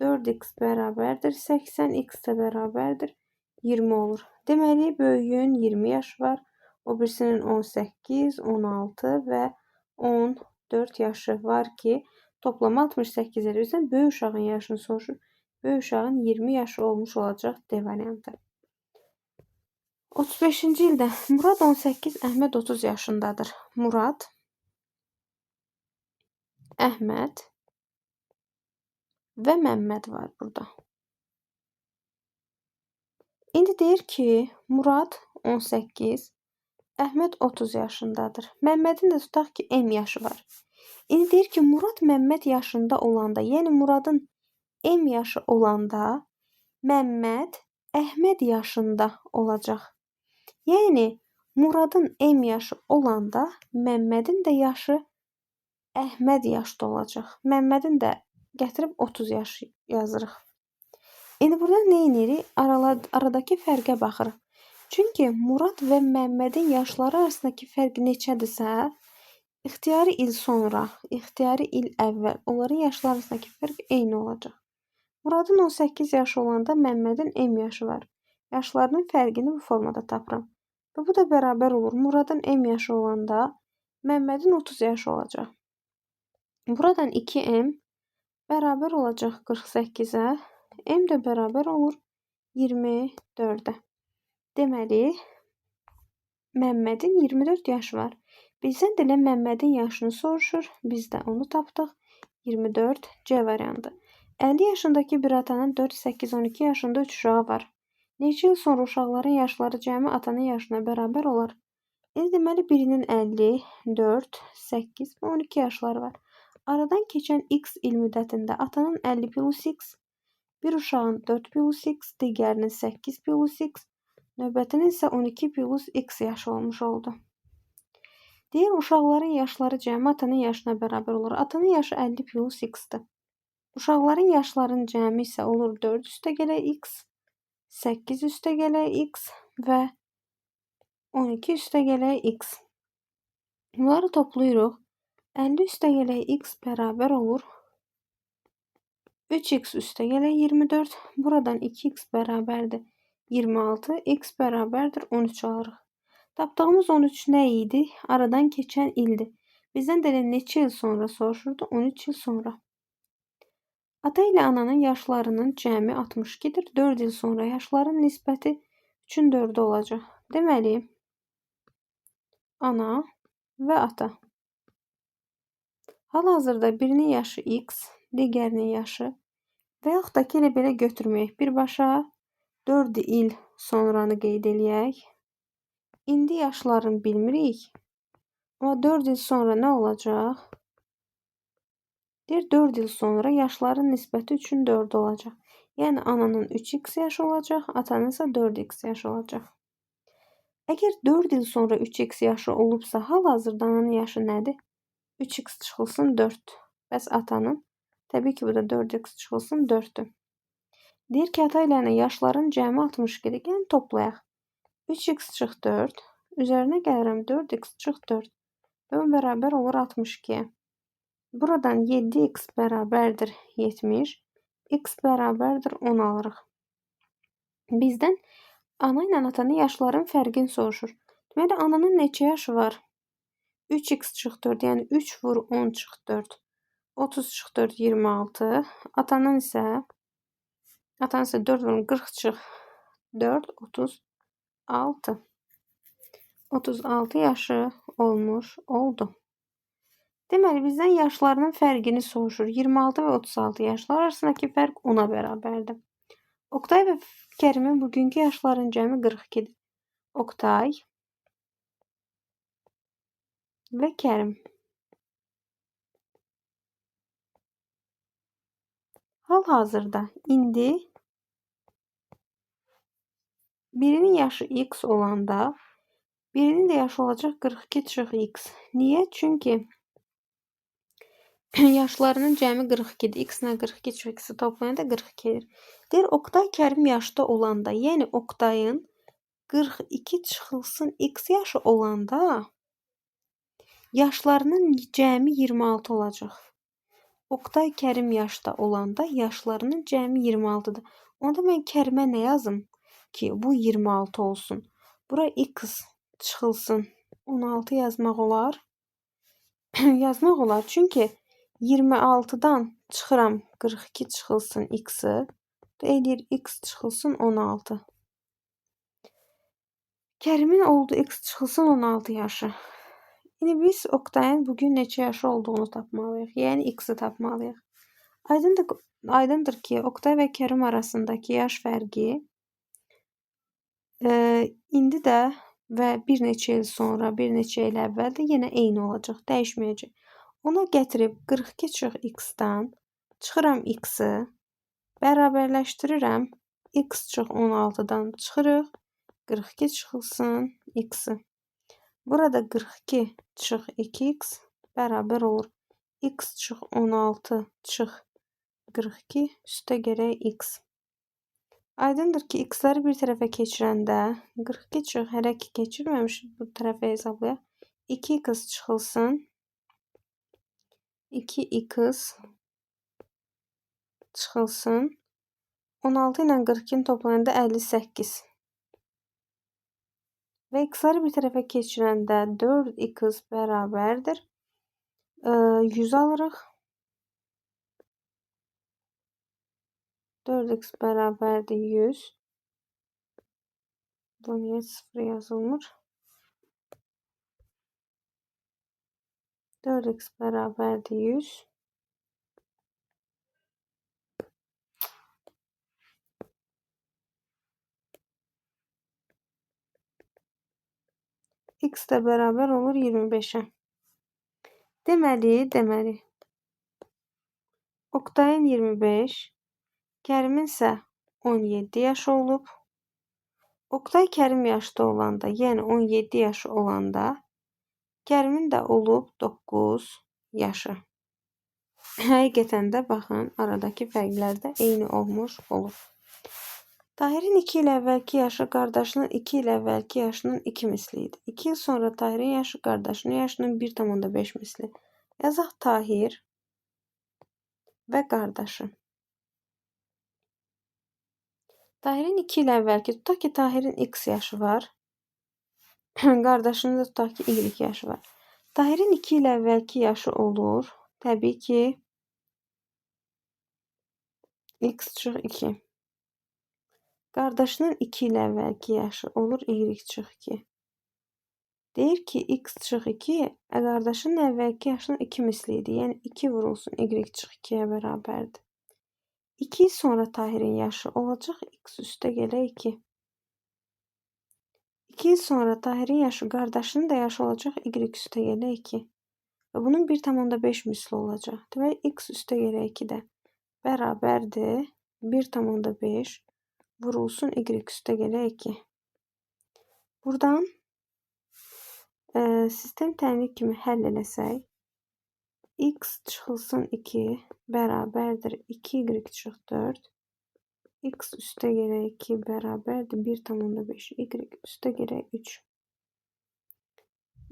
4x bərabərdir 80, x də bərabərdir 20 olur. Deməli, böyüyün 20 yaş var, o birisinin 18, 16 və 14 yaşı var ki, toplamı 68 edir. Bizdən böyük uşağın yaşını soruşur. Böyük uşağın 20 yaşı olmuş olacaq D variantı. 35-ci ildə Murad 18, Əhməd 30 yaşındadır. Murad, Əhməd və Məmməd var burada. İndi deyir ki, Murad 18, Əhməd 30 yaşındadır. Məmmədin də tutaq ki, M yaşı var. İndi deyir ki, Murad Məmməd yaşında olanda, yəni Muradın M yaşı olanda Məmməd Əhməd yaşında olacaq. Yəni Muradın M yaşı olanda Məmmədin də yaşı Əhməd yaşda olacaq. Məmmədin də gətirib 30 yaş yazırıq. İndi burada nə edirik? Aradakı fərqə baxırıq. Çünki Murad və Məmmədin yaşları arasındakı fərq neçədirsə, ixtiyari il sonra, ixtiyari il əvvəl onların yaşları arasındakı fərq eyni olacaq. Muradın 18 yaşı olanda Məmmədin M yaşı var. Yaşlarının fərqini bu formada tapıram. Və bu da bərabər olur. Muradın M yaşı olanda Məmmədin 30 yaşı olacaq. Buradan 2M bərabər olacaq 48-ə. M də bərabər olur 24-ə. Deməli, Məmmədin 24 yaşı var. Bizdən də elə Məmmədin yaşını soruşur. Biz də onu tapdıq. 24 C variantı. 50 yaşındakı bir atanın 4, 8, 12 yaşında 3 uşağı var. Neçə il sonra uşaqların yaşları cəmi atanın yaşına bərabər olar? Deməli, birinin 50, 4, 8 və 12 yaşları var. Aradan keçən x il müddətində atanın 50 plus x, bir uşağın 4 plus x, digərinin 8 plus x, növbətinin isə 12 plus x yaşı olmuş oldu. Deyir, uşaqların yaşları cəmi atanın yaşına bərabər olur. Atanın yaşı 50 plus x-dir. Uşaqların yaşlarının cəmi isə olur 4 üstə gələ x, 8 üstə gələ x və 12 üstə gələ x. Bunları toplayırıq. 50 üstə gələ x bərabər olur 3x üstə gələ 24. Buradan 2x bərabərdir 26. X bərabərdir 13 alırıq. Tapdığımız 13 nə idi? Aradan keçən ildir. Bizdən də neçə il sonra soruşurdu? 13 il sonra. Ata ilə ananın yaşlarının cəmi 62-dir. 4 il sonra yaşların nisbəti 3-ün 4-ü olacaq. Deməli, ana və ata. Hal-hazırda birinin yaşı x, digərinin yaşı və yaxud da ki, elə belə götürməyək. Birbaşa 4 il sonranı qeyd eləyək. İndi yaşlarını bilmirik. Amma 4 il sonra nə olacaq? Deyir, 4 il sonra yaşların nisbəti 3-ün 4-ü olacaq. Yəni, ananın 3x yaşı olacaq, atanın isə 4x yaşı olacaq. Əgər 4 il sonra 3x yaşı olubsa, hal-hazırda ananın yaşı nədir? 3x çıxılsın 4. Bəs atanın? Təbii ki, bu da 4x çıxılsın 4-dür. Deyir ki, ata ilə yaşların cəmi 62-dir. Yəni, toplayaq. 3x çıx 4. Üzərinə gəlirəm 4x çıx 4. Və bərabər olur 62-yə. Buradan 7x bərabərdir 70. X bərabərdir 10 alırıq. Bizdən ana ilə atanın yaşlarının fərqini soruşur. Deməli, ananın neçə yaşı var? 3x çıx 4, yəni 3 vur 10 çıx 4. 30 çıx 4, 26. Atanın isə 4 vurun 40 çıx 4, 36. 36 yaşı olmuş oldu. Deməli, bizdən yaşlarının fərqini soruşur. 26 və 36 yaşlar arasındakı fərq 10-a bərabərdir. Oktay və Kərimin bugünkü yaşlarının cəmi 42-dir. Oktay və Kərim. Hal-hazırda indi birinin yaşı x olanda birinin də yaşı olacaq 42 çıx x. Niyə? Çünki yaşlarının cəmi 42-dir. X-lə 42 çıx x-i toplayanda 42-dir. Deyir, Oktay Kərim yaşda olanda, yəni Oktayın 42 çıxılsın x yaşı olanda yaşlarının cəmi 26 olacaq. Oktay Kərim yaşda olanda yaşlarının cəmi 26-dır. Onda mən Kərimə nə yazım ki, bu 26 olsun? Bura x çıxılsın 16 yazmaq olar. Yazmaq olar. Çünki 26-dan çıxıram 42 çıxılsın x-i. Eləyir x çıxılsın 16. Kərimin oldu x çıxılsın 16 yaşı. İndi biz Oktayın bugün neçə yaşı olduğunu tapmalıyıq. Yəni x-i tapmalıyıq. Aydındır ki, Oktay və Kərim arasındakı yaş fərqi indi də və bir neçə il sonra, bir neçə il əvvəl də yenə eyni olacaq, dəyişməyəcək. Ona gətirib 42 çıx x-dan çıxıram x-i, bərabərləşdirirəm x çıx 16'dan çıxırıq. 42 çıxılsın x-i. Burada 42 çıx 2x bərabər olur. X çıx 16 çıx 42 üstə gərək x. Aydındır ki, x-ləri bir tərəfə keçirəndə 42 çıx hələ ki keçirməmiş bu tərəfə hesablayaq. 2x çıxılsın. 2x çıxılsın. 16 ilə 42-ni toplayanda 58. Və x-ləri bir tərəfə keçirəndə 4x bərabərdir. 100 alırıq. 4x bərabərdir 100. Bu niyə 0 yazılmır? 4x bərabərdir 100. X də bərabər olur 25-ə. Deməli. Oktayın 25, Kərimin isə 17 yaşı olub. Oktay Kərim yaşda olanda, yəni 17 yaşı olanda, Kərimin də olub 9 yaşı. Həqiqətən də baxın, aradakı fərqlər də eyni olmuş olur. Tahirin 2 il əvvəlki yaşı qardaşının 2 il əvvəlki yaşının 2 misli idi. 2 il sonra Tahirin yaşı qardaşının yaşının 1,5 misli. Yazaq Tahir və qardaşı. Tahirin 2 il əvvəlki, tutaq ki, Tahirin x yaşı var. Qardaşının da tutaq ki, y yaşı var. Tahirin 2 il əvvəlki yaşı olur. Təbii ki, x çıx 2. Qardaşının 2 il əvvəlki yaşı olur y çıx 2. Deyir ki, x çıx 2 qardaşının əvvəlki yaşının 2 misli idi. Yəni 2 vurulsun y çıx 2-yə bərabərdir. 2 il sonra Tahirin yaşı olacaq x üstə gələ 2. 2 il sonra Tahirin yaşı qardaşının da yaşı olacaq y üstə gələ 2. Və bunun 1,5 misli olacaq. Deməli, x üstə gələ 2 də bərabərdir 1,5 vurulsun y üstə gələ 2. Buradan sistem təmiri kimi həll eləsək, x çıxılsın 2 bərabərdir 2y çıx 4. X üstə gələ 2 bərabərdir 1,5 y üstə gələ 3.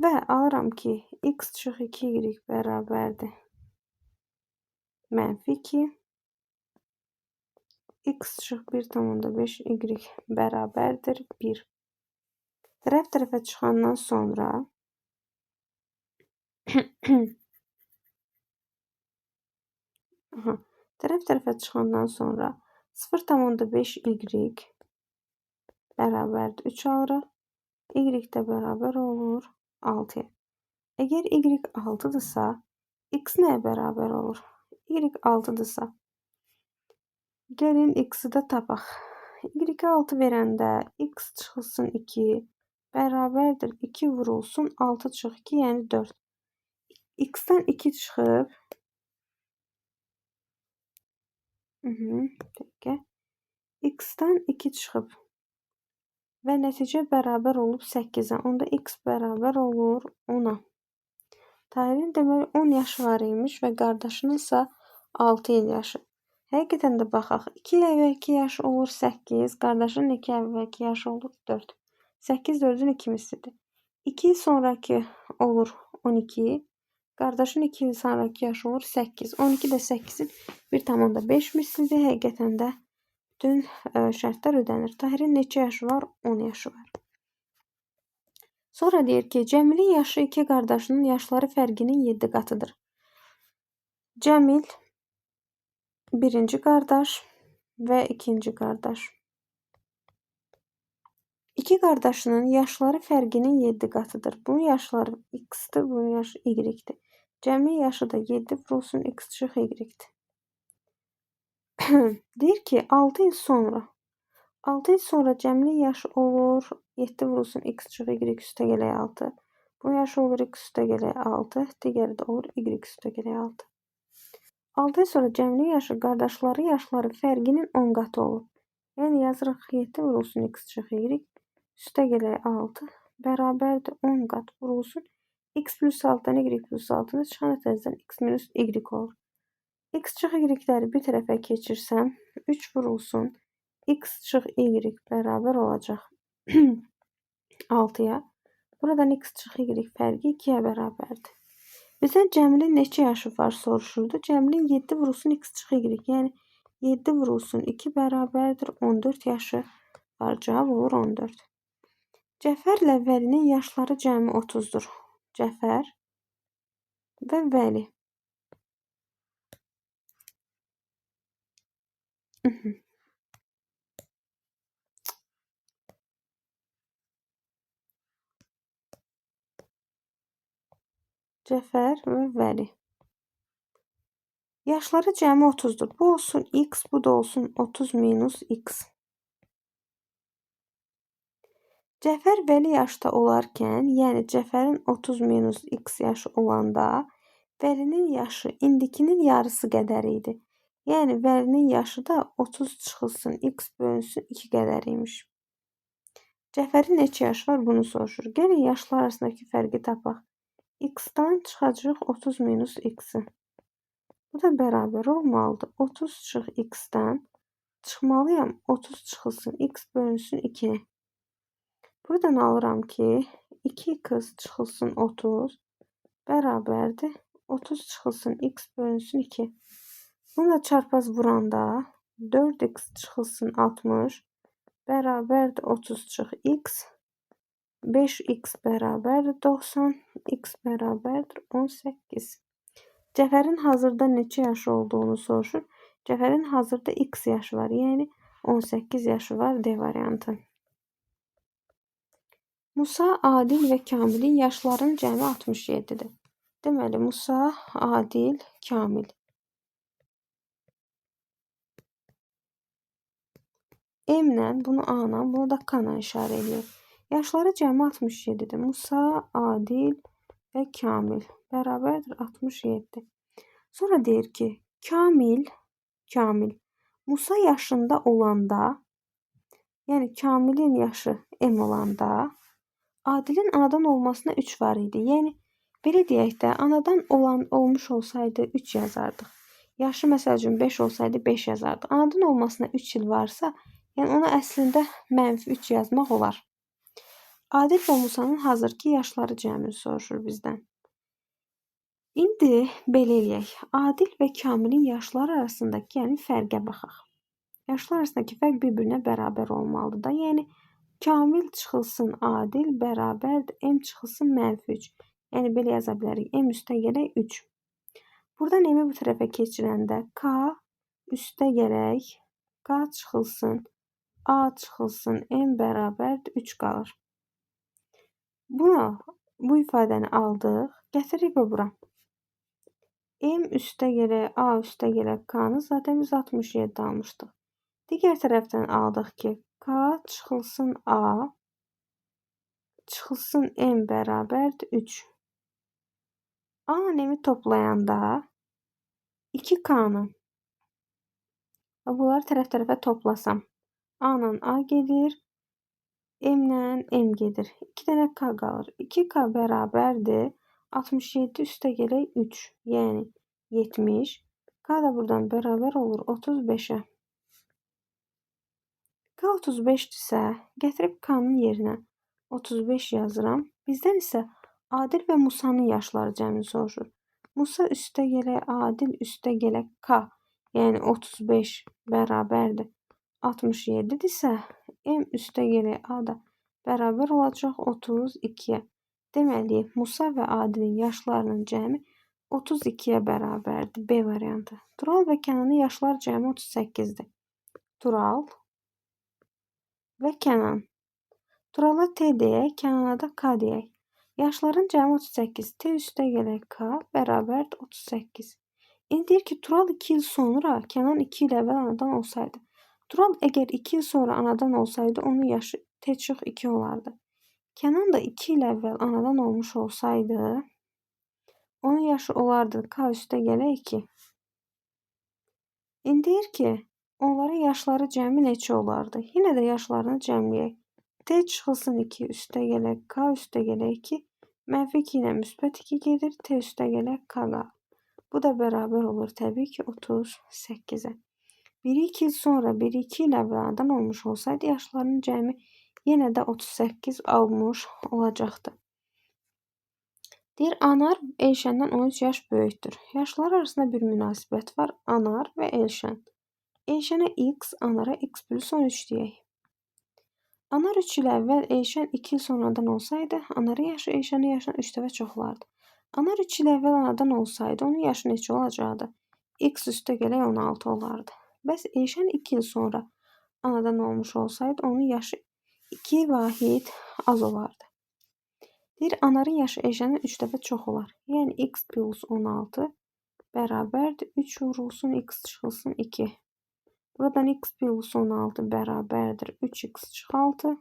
Və alıram ki, x çıx 2y bərabərdir -2. X çıx 1,5 y bərabərdir 1. Tərəf-tərəfə çıxandan sonra tərəf-tərəfə çıxandan sonra 0,5 y bərabərdir 3 alırıq. Y də bərabər olur 6-ya. Əgər y 6-dırsa, x nəyə bərabər olur? Y 6-dırsa, gəlin x-i də tapaq. Y 6 verəndə x çıxılsın 2 bərabərdir 2 vurulsun 6 çıx 2, yəni 4. X-dən 2 çıxıb X-dən 2 çıxıb və nəticə bərabər olub 8-ə. Onda x bərabər olur 10-a. Tahirin deməli 10 yaşı var imiş və qardaşının isə 6 il yaşı. Həqiqətən də baxaq. 2 il əvvəlki yaşı olur 8, qardaşının 2 il əvvəlki yaşı olur 4. 8 4-ün 2 mislidir. 2 il sonraki olur 12. Qardaşın 2 il sonraki yaşı olur 8. 12 də 8-in 1,5 mislidir. Həqiqətən də bütün şərtlər ödənir. Tahirin neçə yaşı var? 10 yaşı var. Sonra deyir ki, Cəmilin yaşı 2 qardaşının yaşları fərqinin 7 qatıdır. Cəmil birinci qardaş və ikinci qardaş. 2 qardaşının yaşları fərqinin 7 qatıdır. Bunun yaşları x-dir, bunun yaşı y-dir. Cəmi yaşı da 7 vurulsun x çıx y-dir. Deyir ki, 6 il sonra Cəmilin yaşı olur 7 vurulsun x çıx y üstə gələk 6. Bunun yaşı olur x üstə gələk 6. Digəri də olur y üstə gələk 6. 6 il sonra Cəmilin yaşı qardaşları yaşları fərqinin 10 qatı olur. Yəni yazırıq 7 vurulsun x çıx y üstə gələk 6 bərabərdir 10 qat vurulsun x plus 6-dan y plus 6-nı çıxan nəticədən x minus y olur. X çıx y-ləri bir tərəfə keçirsəm 3 vurulsun x çıx y bərabər olacaq 6-ya. Buradan x çıx y fərqi 2-yə bərabərdir. Bizdən Cəmilin neçə yaşı var soruşuldu. Cəmilin 7 vurulsun x çıx y. Yəni 7 vurulsun 2 bərabərdir 14 yaşı var. Cavab olur 14. Cəfərlə Vəlinin yaşları cəmi 30-dur. Cəfər və Vəli. Cəfər və Vəli. Yaşları cəmi 30-dur. Bu olsun x, bu da olsun 30 minus x. Cəfər Vəli yaşda olarkən, yəni Cəfərin 30 minus x yaşı olanda, Vəlinin yaşı indikinin yarısı qədər idi. Yəni Vəlinin yaşı da 30 çıxılsın x bölünsün 2 qədər imiş. Cəfərin neçə yaşı var bunu soruşur. Gəlin yaşlar arasındakı fərqi tapaq. X-dan çıxacaq 30 minus x-i. Bu da bərabər olmalıdır. 30 çıx x-dən çıxmalıyam 30 çıxılsın x bölünsün 2. Buradan alıram ki 2x çıxılsın 30 bərabərdir 30 çıxılsın x bölünsün 2. Bunu da çarpaz vuranda 4x çıxılsın 60 bərabərdir 30 çıx x. 5x bərabərdir 90, x bərabərdir 18. Cəfərin hazırda neçə yaşı olduğunu soruşur. Cəfərin hazırda x yaşı var, yəni 18 yaşı var D variantı. Musa, Adil və Kamilin yaşlarının cəmi 67-dir. Deməli, Musa, Adil, Kamil. M-lə, bunu A-la, bunu da K-la işarə ediyor. Yaşları cəmi 67-dir. Musa, Adil və Kamil bərabərdir 67. Sonra deyir ki, Kamil Musa yaşında olanda, yəni Kamilin yaşı M olanda, Adilin anadan olmasına 3 var idi. Yəni belə deyək də, anadan olmuş olsaydı 3 yazardıq. Yaşı məsəl üçün 5 olsaydı 5 yazardıq. Anadan olmasına 3 il varsa, yəni ona əslində -3 yazmaq olar. Adil və Musanın hazırki yaşları cəmini soruşur bizdən. İndi belə eləyək. Adil və Kamilin yaşları arasındakı yəni fərqə baxaq. Yaşlar arasındakı fərq bir-birinə bərabər olmalıdır da. Yəni Kamil çıxılsın Adil bərabərdir M çıxılsın -3. Yəni belə yaza bilərik. M üstə gələk 3. Buradan M-i bu tərəfə keçirəndə K üstə gələk K çıxılsın A çıxılsın M bərabərdir 3 qalır. Bu ifadəni aldıq. Gətiririk və bura. M üstə gələk A üstə gələk K-nı zaten biz 67 almışdıq. Digər tərəfdən aldıq ki, K çıxılsın A çıxılsın M bərabərdir 3. A-la M-i toplayanda 2K-nı bunları tərəf-tərəfə toplasam A-la A gedir, M-lə M gedir. 2 dənə K qalır. 2K bərabərdir 67 üstə gələk 3. Yəni 70. K da buradan bərabər olur 35-ə. K 35-dirsə, gətirib K-nın yerinə 35 yazıram. Bizdən isə Adil və Musanın yaşları cəmini soruşur. Musa üstə gələk Adil üstə gələk K. Yəni 35 bərabərdir 67-dirsə, M üstə gələk A da bərabər olacaq 32-yə. Deməli, Musa və Adilin yaşlarının cəmi 32-yə bərabərdir. B variantı. Tural və Kənanın yaşları cəmi 38-dir. Tural və Kənan. Turala T deyək, Kənana da K deyək. Yaşların cəmi 38. T üstə gələk K bərabərdir 38. İndi deyir ki, Tural 2 il sonra Kənan 2 il əvvəl anadan olsaydı. Tural əgər 2 il sonra anadan olsaydı, onun yaşı T çox 2 olardı. Kənan da 2 il əvvəl anadan olmuş olsaydı, onun yaşı olardı K üstə gələk 2. İndi deyir ki, onların yaşları cəmi neçə olardı? Yine de yaşlarını cəmləyək. T çıxılsın 2 üstə gələk K üstə gələk 2. Mənfi 2 ilə müsbət 2 gedir. T üstə gələk K qalır. Bu da beraber olur tabii ki 38'e. 1-2 yıl sonra 1-2 ile anadan olmuş olsaydı yaşlarının cəmi yine de 38 almış olacaktı. Deyir, Anar Elşəndən 13 yaş böyükdür. Yaşlar arasında bir münasibət var. Anar ve Elşən. Elşənə x, Anara x plus 13 deyək. Anar 3 il əvvəl, Elşən 2 il sonradan olsaydı, Anarın yaşı Elşənin yaşından 3 dəfə çox olardı. Anar 3 il əvvəl anadan olsaydı, onun yaşı neçə olacaqdı? X üstə gələk 16 olardı. Bəs Elşən 2 il sonra anadan olmuş olsaydı, onun yaşı 2 vahid az olardı. Deyir, Anarın yaşı Elşəndən 3 dəfə çox olar. Yəni x plus 16 bərabərdir. 3 vurulsun, x çıxılsın 2. Buradan x plus 16 bərabərdir. 3x çıx 6.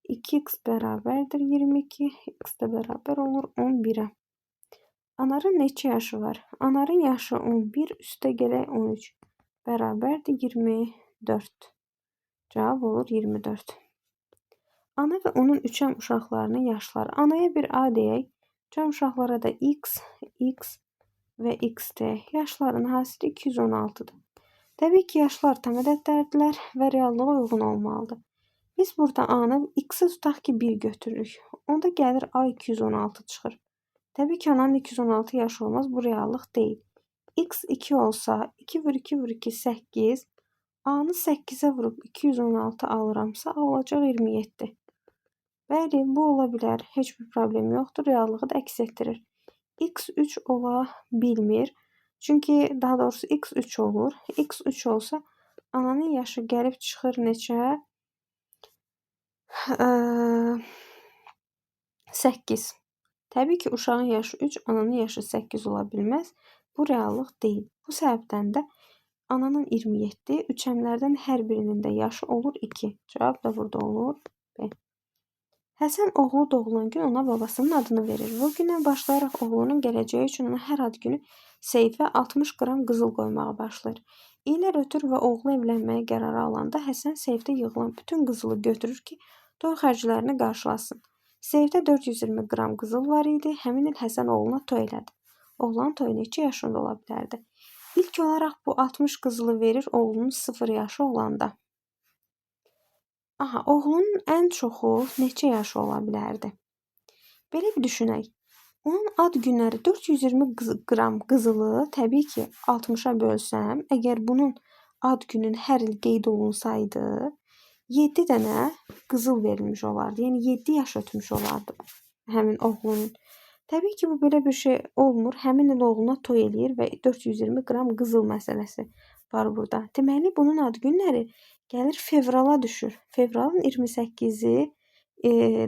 2x bərabərdir 22. X də bərabər olur 11'e. Anarın neçə yaşı var? Anarın yaşı 11 üstə gələk 13 bərabərdir 24. Cavab olur 24. Ana ve onun üçəm uşaqlarının yaşları. Anaya bir A deyək. Üçəm uşaqlara da x, x ve x deyək. Yaşlarının hasili 216'dır. Təbii ki, yaşlar tam ədədlərdirlər və reallığa uyğun olmalıdır. Biz burada A'nı x'i tutaq ki 1 götürürük. Onda gəlir A 216 çıxır. Təbii ki, ananın 216 yaşı olmaz. Bu reallıq deyil. X 2 olsa 2 vur 2 vur 2 8. A'nı 8'e vurup 216 alıramsa A olacaq 27. Bəli, bu ola bilər. Heç bir problem yoxdur. Reallığı da əks etdirir. X 3 ola bilmir. Çünki daha doğrusu x 3 olur. X 3 olsa ananın yaşı gəlib çıxır neçə? 8. Təbii ki, uşağın yaşı 3, ananın yaşı 8 ola bilməz. Bu reallıq deyil. Bu səbəbdən də ananın 27, üçəmlərdən hər birinin də yaşı olur 2. Cavab da burada olur B. Həsən oğlu doğulan gün ona babasının adını verir. Bu gündən başlayaraq oğlunun gələcəyi üçün ona hər ad günü seyfə 60 qram qızıl qoymağa başlayır. İllər ötür və oğlu evlənməyə qərarı alanda Həsən seyfdə yığılan bütün qızılı götürür ki, toy xərclərini qarşılasın. Seyfdə 420 qram qızıl var idi. Həmin il Həsən oğluna toy elədi. Oğlan toyu neçə yaşında ola bilərdi? İlk olaraq bu 60 qızılı verir oğlunun 0 yaşı olanda. Aha, oğlunun ən çoxu neçə yaşı ola bilərdi? Belə bir düşünək. Onun ad günləri 420 qram qızılı təbii ki 60'a bölsəm, əgər bunun ad günün hər il qeyd olunsaydı 7 dənə qızıl verilmiş olardı. Yəni 7 yaş ötmüş olardı həmin oğlunun. Təbii ki, bu belə bir şey olmur. Həmin il oğluna toy eləyir və 420 qram qızıl məsələsi var burada. Deməli, bunun ad günləri gəlir fevrala düşür. Fevralın 28'i,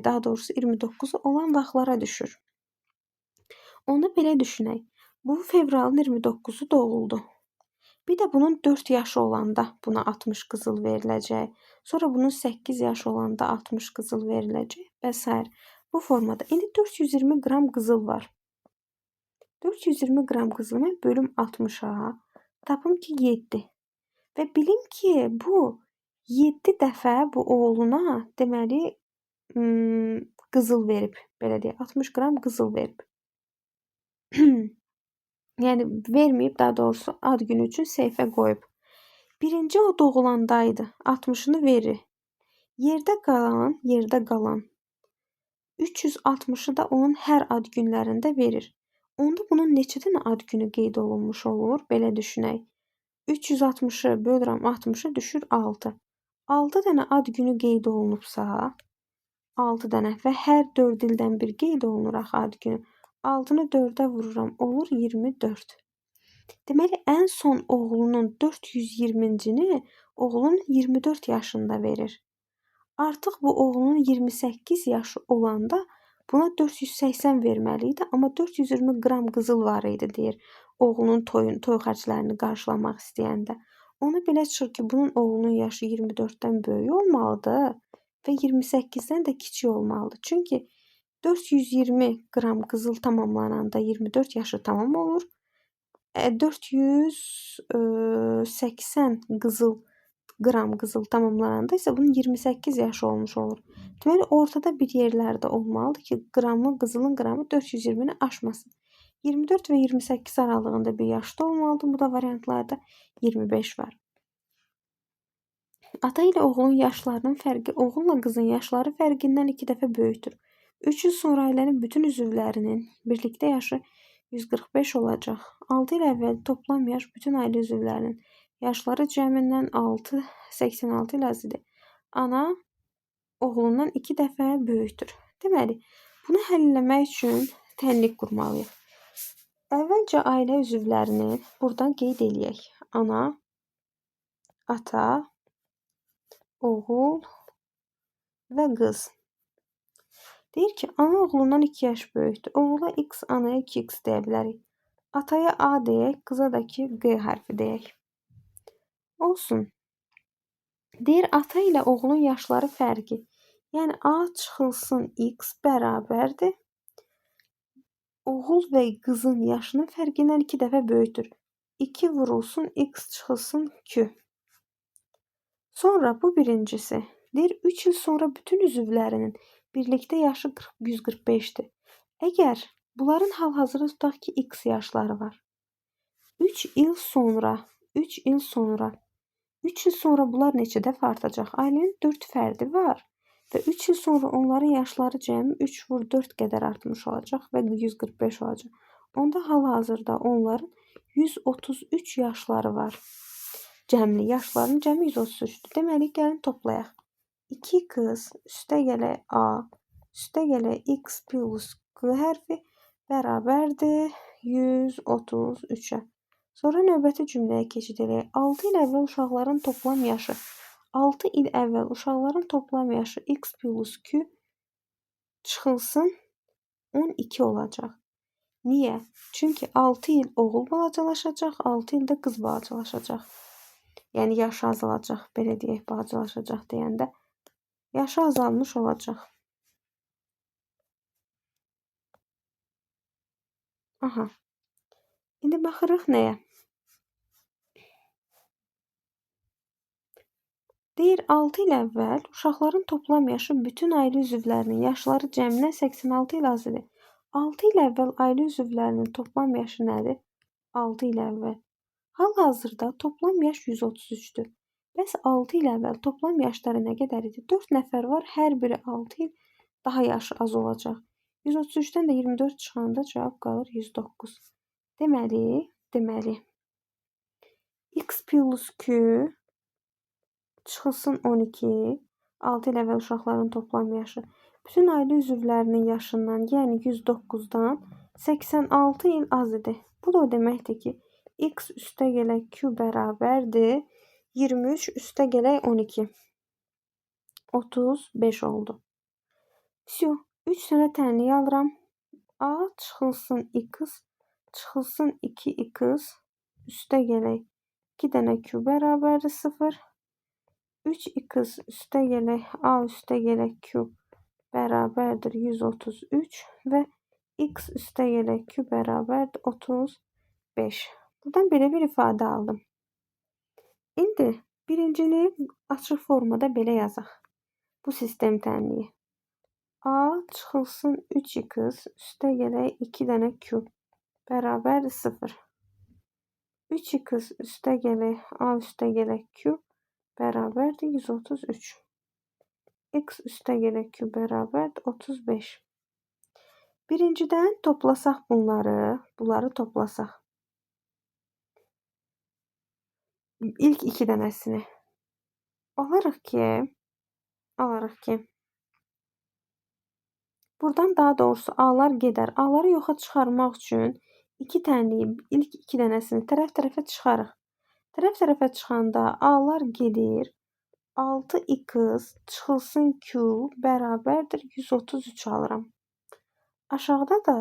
daha doğrusu 29'u olan vaxtlara düşür. Onda belə düşünək. Bu fevralın 29'u doğuldu. Bir də bunun 4 yaşı olanda buna 60 qızıl veriləcək. Sonra bunun 8 yaşı olanda 60 qızıl veriləcək və s. Bu formada. İndi 420 qram qızıl var. 420 qram qızılı mən bölüm 60'a tapım ki 7. Və bilim ki bu 7 dəfə bu oğluna deməli qızıl verib. Belə deyək, 60 qram qızıl verib. Yəni verməyib, daha doğrusu ad günü üçün seyfə qoyub. Birinci o doğulandaydı. 60'ını verir. Yerdə qalan 360'ı da onun hər ad günlərində verir. Onda bunun neçə dənə ad günü qeyd olunmuş olur? Belə düşünək. 360'ı bölürəm 60'ı düşür 6. 6 dənə ad günü qeyd olunubsa 6 dənə və hər 4 ildən bir qeyd olunur axı ad günü. 6'nı 4'ə vururam olur 24. Deməli ən son oğlunun 420'cini oğlun 24 yaşında verir. Artıq bu oğlunun 28 yaşı olanda buna 480 verməli idi. Amma 420 qram qızıl var idi deyir. Oğlunun toy xərclərini qarşılamaq istəyəndə. Ona belə çıxır ki, bunun oğlunun yaşı 24'dən böyük olmalıdır və 28'dən də kiçik olmalıdır. Çünki 420 qram qızıl tamamlananda 24 yaşı tamam olur. 480 qızıl qram qızıl tamamlananda isə bunun 28 yaşı olmuş olur. Deməli, ortada bir yerlərdə olmalıdır ki, qızılın qramı 420-ni aşmasın. 24 və 28 aralığında bir yaşda olmalıdır. Bu da variantlarda 25 var. Ata ilə oğlun yaşlarının fərqi oğulla qızın yaşları fərqindən 2 dəfə böyükdür. 3 il sonra ailənin bütün üzvlərinin birlikdə yaşı 145 olacaq. 6 il əvvəl toplam yaş bütün ailə üzvlərinin yaşları cəmindən 86 il az idi. Ana oğlundan 2 dəfə böyükdür. Deməli, bunu həll etmək üçün tənlik qurmalıyıq. Əvvəlcə ailə üzvlərini buradan qeyd eləyək. Ana, ata, oğul və qız. Deyir ki, ana oğlundan 2 yaş böyükdür. Oğula x, anaya 2x deyə bilərik. Ataya A deyək, qıza da ki, G hərfi deyək. Olsun. Deyir, ata ilə oğlun yaşları fərqi. Yəni, A çıxılsın x bərabərdir. Oğul və qızın yaşının fərqindən 2 dəfə böyükdür. 2 vurulsun x çıxılsın q. Sonra bu birincisi. Deyir, 3 il sonra bütün üzvlərinin birlikdə yaşı 145'dir. Əgər bunların hal-hazırda tutaq ki, x yaşları var. 3 il sonra bunlar neçə dəfə artacaq? Ailənin 4 fərdi var və 3 il sonra onların yaşları cəmi 3 vur 4 qədər artmış olacaq və 145 olacaq. Onda hal-hazırda onların 133 yaşları var. Yaşlarının cəmi 133'dür. Deməli, gəlin toplayaq. 2 qız üstə gələ A, üstə gələ x plus q hərfi bərabərdir 133'ə. Sonra növbəti cümləyə keçid edək. 6 il əvvəl uşaqların toplam yaşı 6 il əvvəl uşaqların toplam yaşı x plus q çıxılsın 12 olacaq. Niyə? Çünki 6 il oğul balacalaşacaq, 6 ildə qız balacalaşacaq. Yəni yaşı azalacaq, belə deyək, balacalaşacaq deyəndə. Yaşı azalmış olacaq. Aha. İndi baxırıq nəyə? Deyir, 6 il əvvəl uşaqların toplam yaşı bütün ailə üzvlərinin yaşları cəminə 86 il az idi. 6 il əvvəl ailə üzvlərinin toplam yaşı nədir? 6 il əvvəl. Hal-hazırda toplam yaş 133'dür. Bəs 6 il əvvəl toplam yaşları nə qədər idi? 4 nəfər var, hər biri 6 il daha yaşı az olacaq. 133'dən də 24 çıxanda cavab qalır 109. Deməli, x plus q çıxılsın 12, 6 il əvvəl uşaqların toplam yaşı. Bütün ailə üzvlərinin yaşından, yəni 109'dan 86 il az idi. Bu da o deməkdir ki, x üstə gələ q bərabərdir 23 üstə gələ 12. 35 oldu. 3 dənə tənlik alıram. A çıxılsın x çıxılsın 2x üstə gələk 2 dənə q bərabərdir 0. 3x üstə gələk A üstə gələk q bərabərdir 133 və x üstə gələk q bərabərdir 35. Buradan belə bir ifadə aldım. İndi birincini açıq formada belə yazaq. Bu sistem tənliyi. A çıxılsın 3x üstə gələk 2 dənə q bərabərdir 0. 3x üstə gələk A üstə gələk q bərabərdir 133. X üstə gələk q bərabərdir 35. Birincidən toplasaq bunları toplasaq. İlk 2 dənəsini. Alarıq ki, buradan daha doğrusu A'lar gedər. A'ları yoxa çıxarmaq üçün 2 tənliyi, ilk 2 dənəsini tərəf-tərəfə çıxarıq. Tərəf-tərəfə çıxanda A'lar gedir. 6x çıxılsın q bərabərdir 133 alıram. Aşağıda da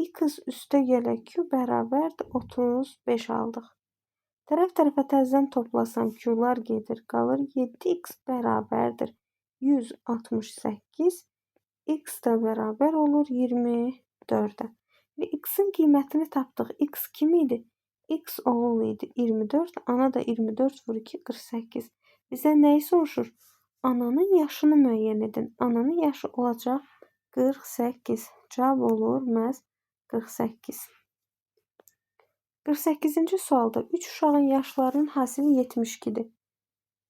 x üstə gələ q bərabərdir 35 aldıq. Tərəf-tərəfə təzədən toplasam q'lar gedir. Qalır 7x bərabərdir 168. X da bərabər olur 24'ə. Və x'in qiymətini tapdıq. X kim idi? X oğul idi 24. Ana da 24 vur 2 48. Bizə nəyi soruşur? Ananın yaşını müəyyən edin. Ananın yaşı olacaq 48. Cavab olur məhz 48. 48-ci sualda 3 uşağın yaşlarının hasili 72-dir.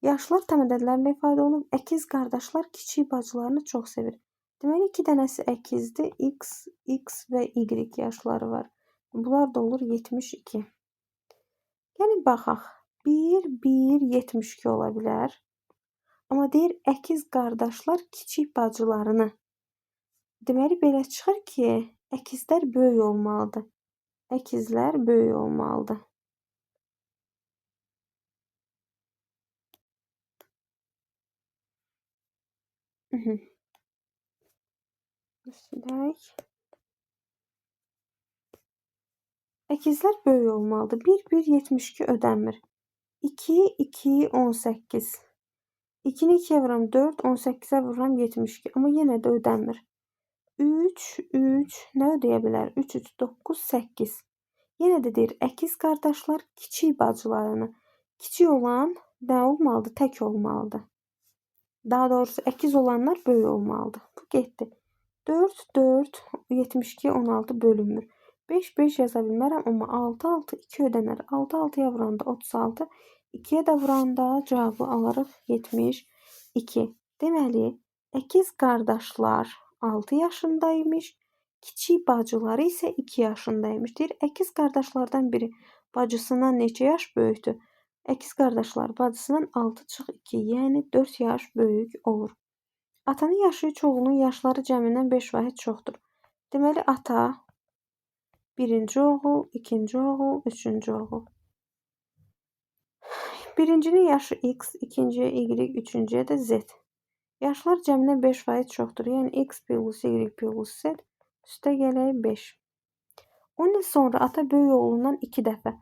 Yaşlar tam ədədlərlə ifadə olunub. Əkiz qardaşlar kiçik bacılarını çox sevir. Deməli, 2 dənəsi əkizdir. X və Y yaşları var. Bunlar da olur 72. Yəni, baxaq. 1, 72 ola bilər. Amma deyir, əkiz qardaşlar kiçik bacılarını. Deməli, belə çıxır ki, əkizlər böyük olmalıdır. Əkizlər böyük olmalıdır. Silək. Əkizlər böyük olmalıdır. 1, 72 ödənmir. 2, 18. 2-ni 2-yə vuram 4, 18-ə vuram 72. Amma yenə də ödənmir. 3, nə ödəyə bilər? 3, 9, 8. Yenə də deyir, əkiz qardaşlar kiçik bacılarını. Kiçik olan nə olmalıdır? Tək olmalıdır. Daha doğrusu, əkiz olanlar böyük olmalıdır. Bu getdi. 4, 72, 16 bölünmür. 5 yaza bilmərəm, amma 6, 2 ödənər. 6-6-ya vuranda 36, 2-yə də vuranda cavabı alarıq 72. Deməli, əkiz qardaşlar 6 yaşındaymış, kiçik bacıları isə 2 yaşındaymış. Deyir, əkiz qardaşlardan biri bacısından neçə yaş böyükdür? Əkiz qardaşlar bacısından 6-2, yəni 4 yaş böyük olur. Atanın yaşı 3 oğlunun yaşları cəmindən 5 vahid çoxdur. Deməli, ata birinci oğul, ikinci oğul, üçüncü oğul. Birincinin yaşı X, ikinciyə Y, üçüncüyə də Z. Yaşlar cəmindən 5 vahid çoxdur. Yəni, X plus Y plus Z üstə gələk 5. 10 il sonra ata böyük oğlundan 2 dəfə.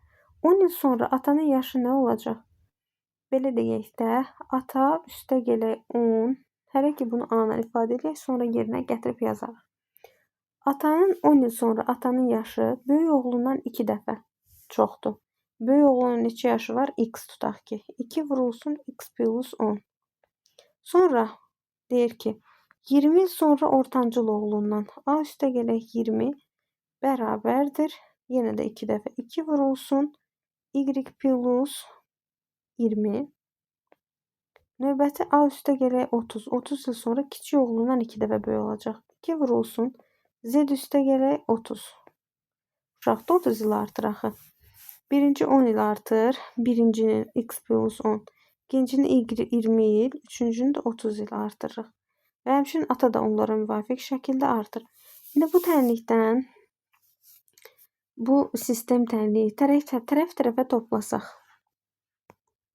10 il sonra atanın yaşı nə olacaq? Belə deyək də, ata üstə gələk 10. Hələ ki, bunu A ilə ifadə edək, sonra yerinə gətirib yazarıq. Atanın 10 il sonra atanın yaşı böyük oğlundan 2 dəfə çoxdur. Böyük oğlunun neçə yaşı var? X tutaq ki. 2 vurulsun X plus 10. Sonra deyir ki, 20 il sonra ortancıl oğlundan A üstə gələk 20 bərabərdir. Yenə də 2 dəfə 2 vurulsun Y plus 20. Növbəti A üstə gələk 30. 30 il sonra kiçik oğlundan 2 dəfə böyük olacaq. 2 vurulsun Z üstə gələk 30. Uşaqda 30 il artır axı. Birinci 10 il artır. Birincinin X plus 10. İkincinin Y 20 il. Üçüncünün də 30 il artırırıq. Və həmçinin ata da onlara müvafiq şəkildə artır. İndi bu tənlikdən bu sistem tənliyi tərəf-tərəfə toplasaq.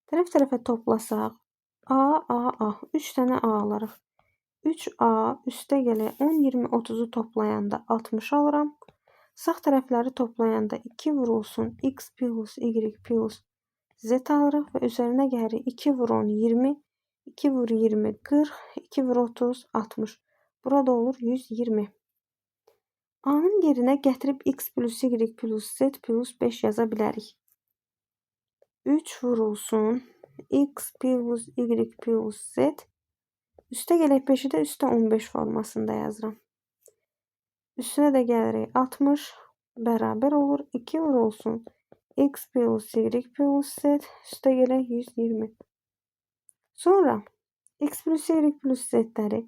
Tərəf-tərəfə toplasaq. A. 3 dənə A alarıq. 3A üstə gələk 10, 20, 30-u toplayanda 60 alıram. Sağ tərəfləri toplayanda 2 vurulsun X plus Y plus Z alırıq və üzərinə gəlirik 2 vur 10, 20, 2 vur 20, 40, 2 vur 30, 60. Burada olur 120. A-nın yerinə gətirib X plus Y plus Z plus 5 yaza bilərik. 3 vurulsun X plus Y plus Z. Üstə gələk 5-i də üstə 15 formasında yazıram. Üstünə də gəlirik 60 bərabər olur. 2 vurulsun X plus Y plus Z. Üstə gələk 120. Sonra X plus Y plus Z-ləri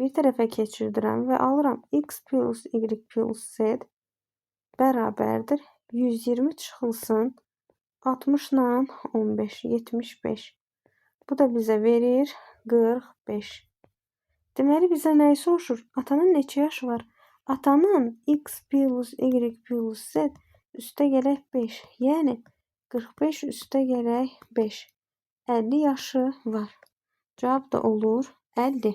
bir tərəfə keçirdirəm və alıram X plus Y plus Z bərabərdir. 120 çıxılsın 60 ilə 15, 75. Bu da bizə verir 45. Deməli, bizə nəyi soruşur? Atanın neçə yaşı var? Atanın X plus Y plus Z üstə gələk 5. Yəni, 45 üstə gələk 5. 50 yaşı var. Cavab da olur 50.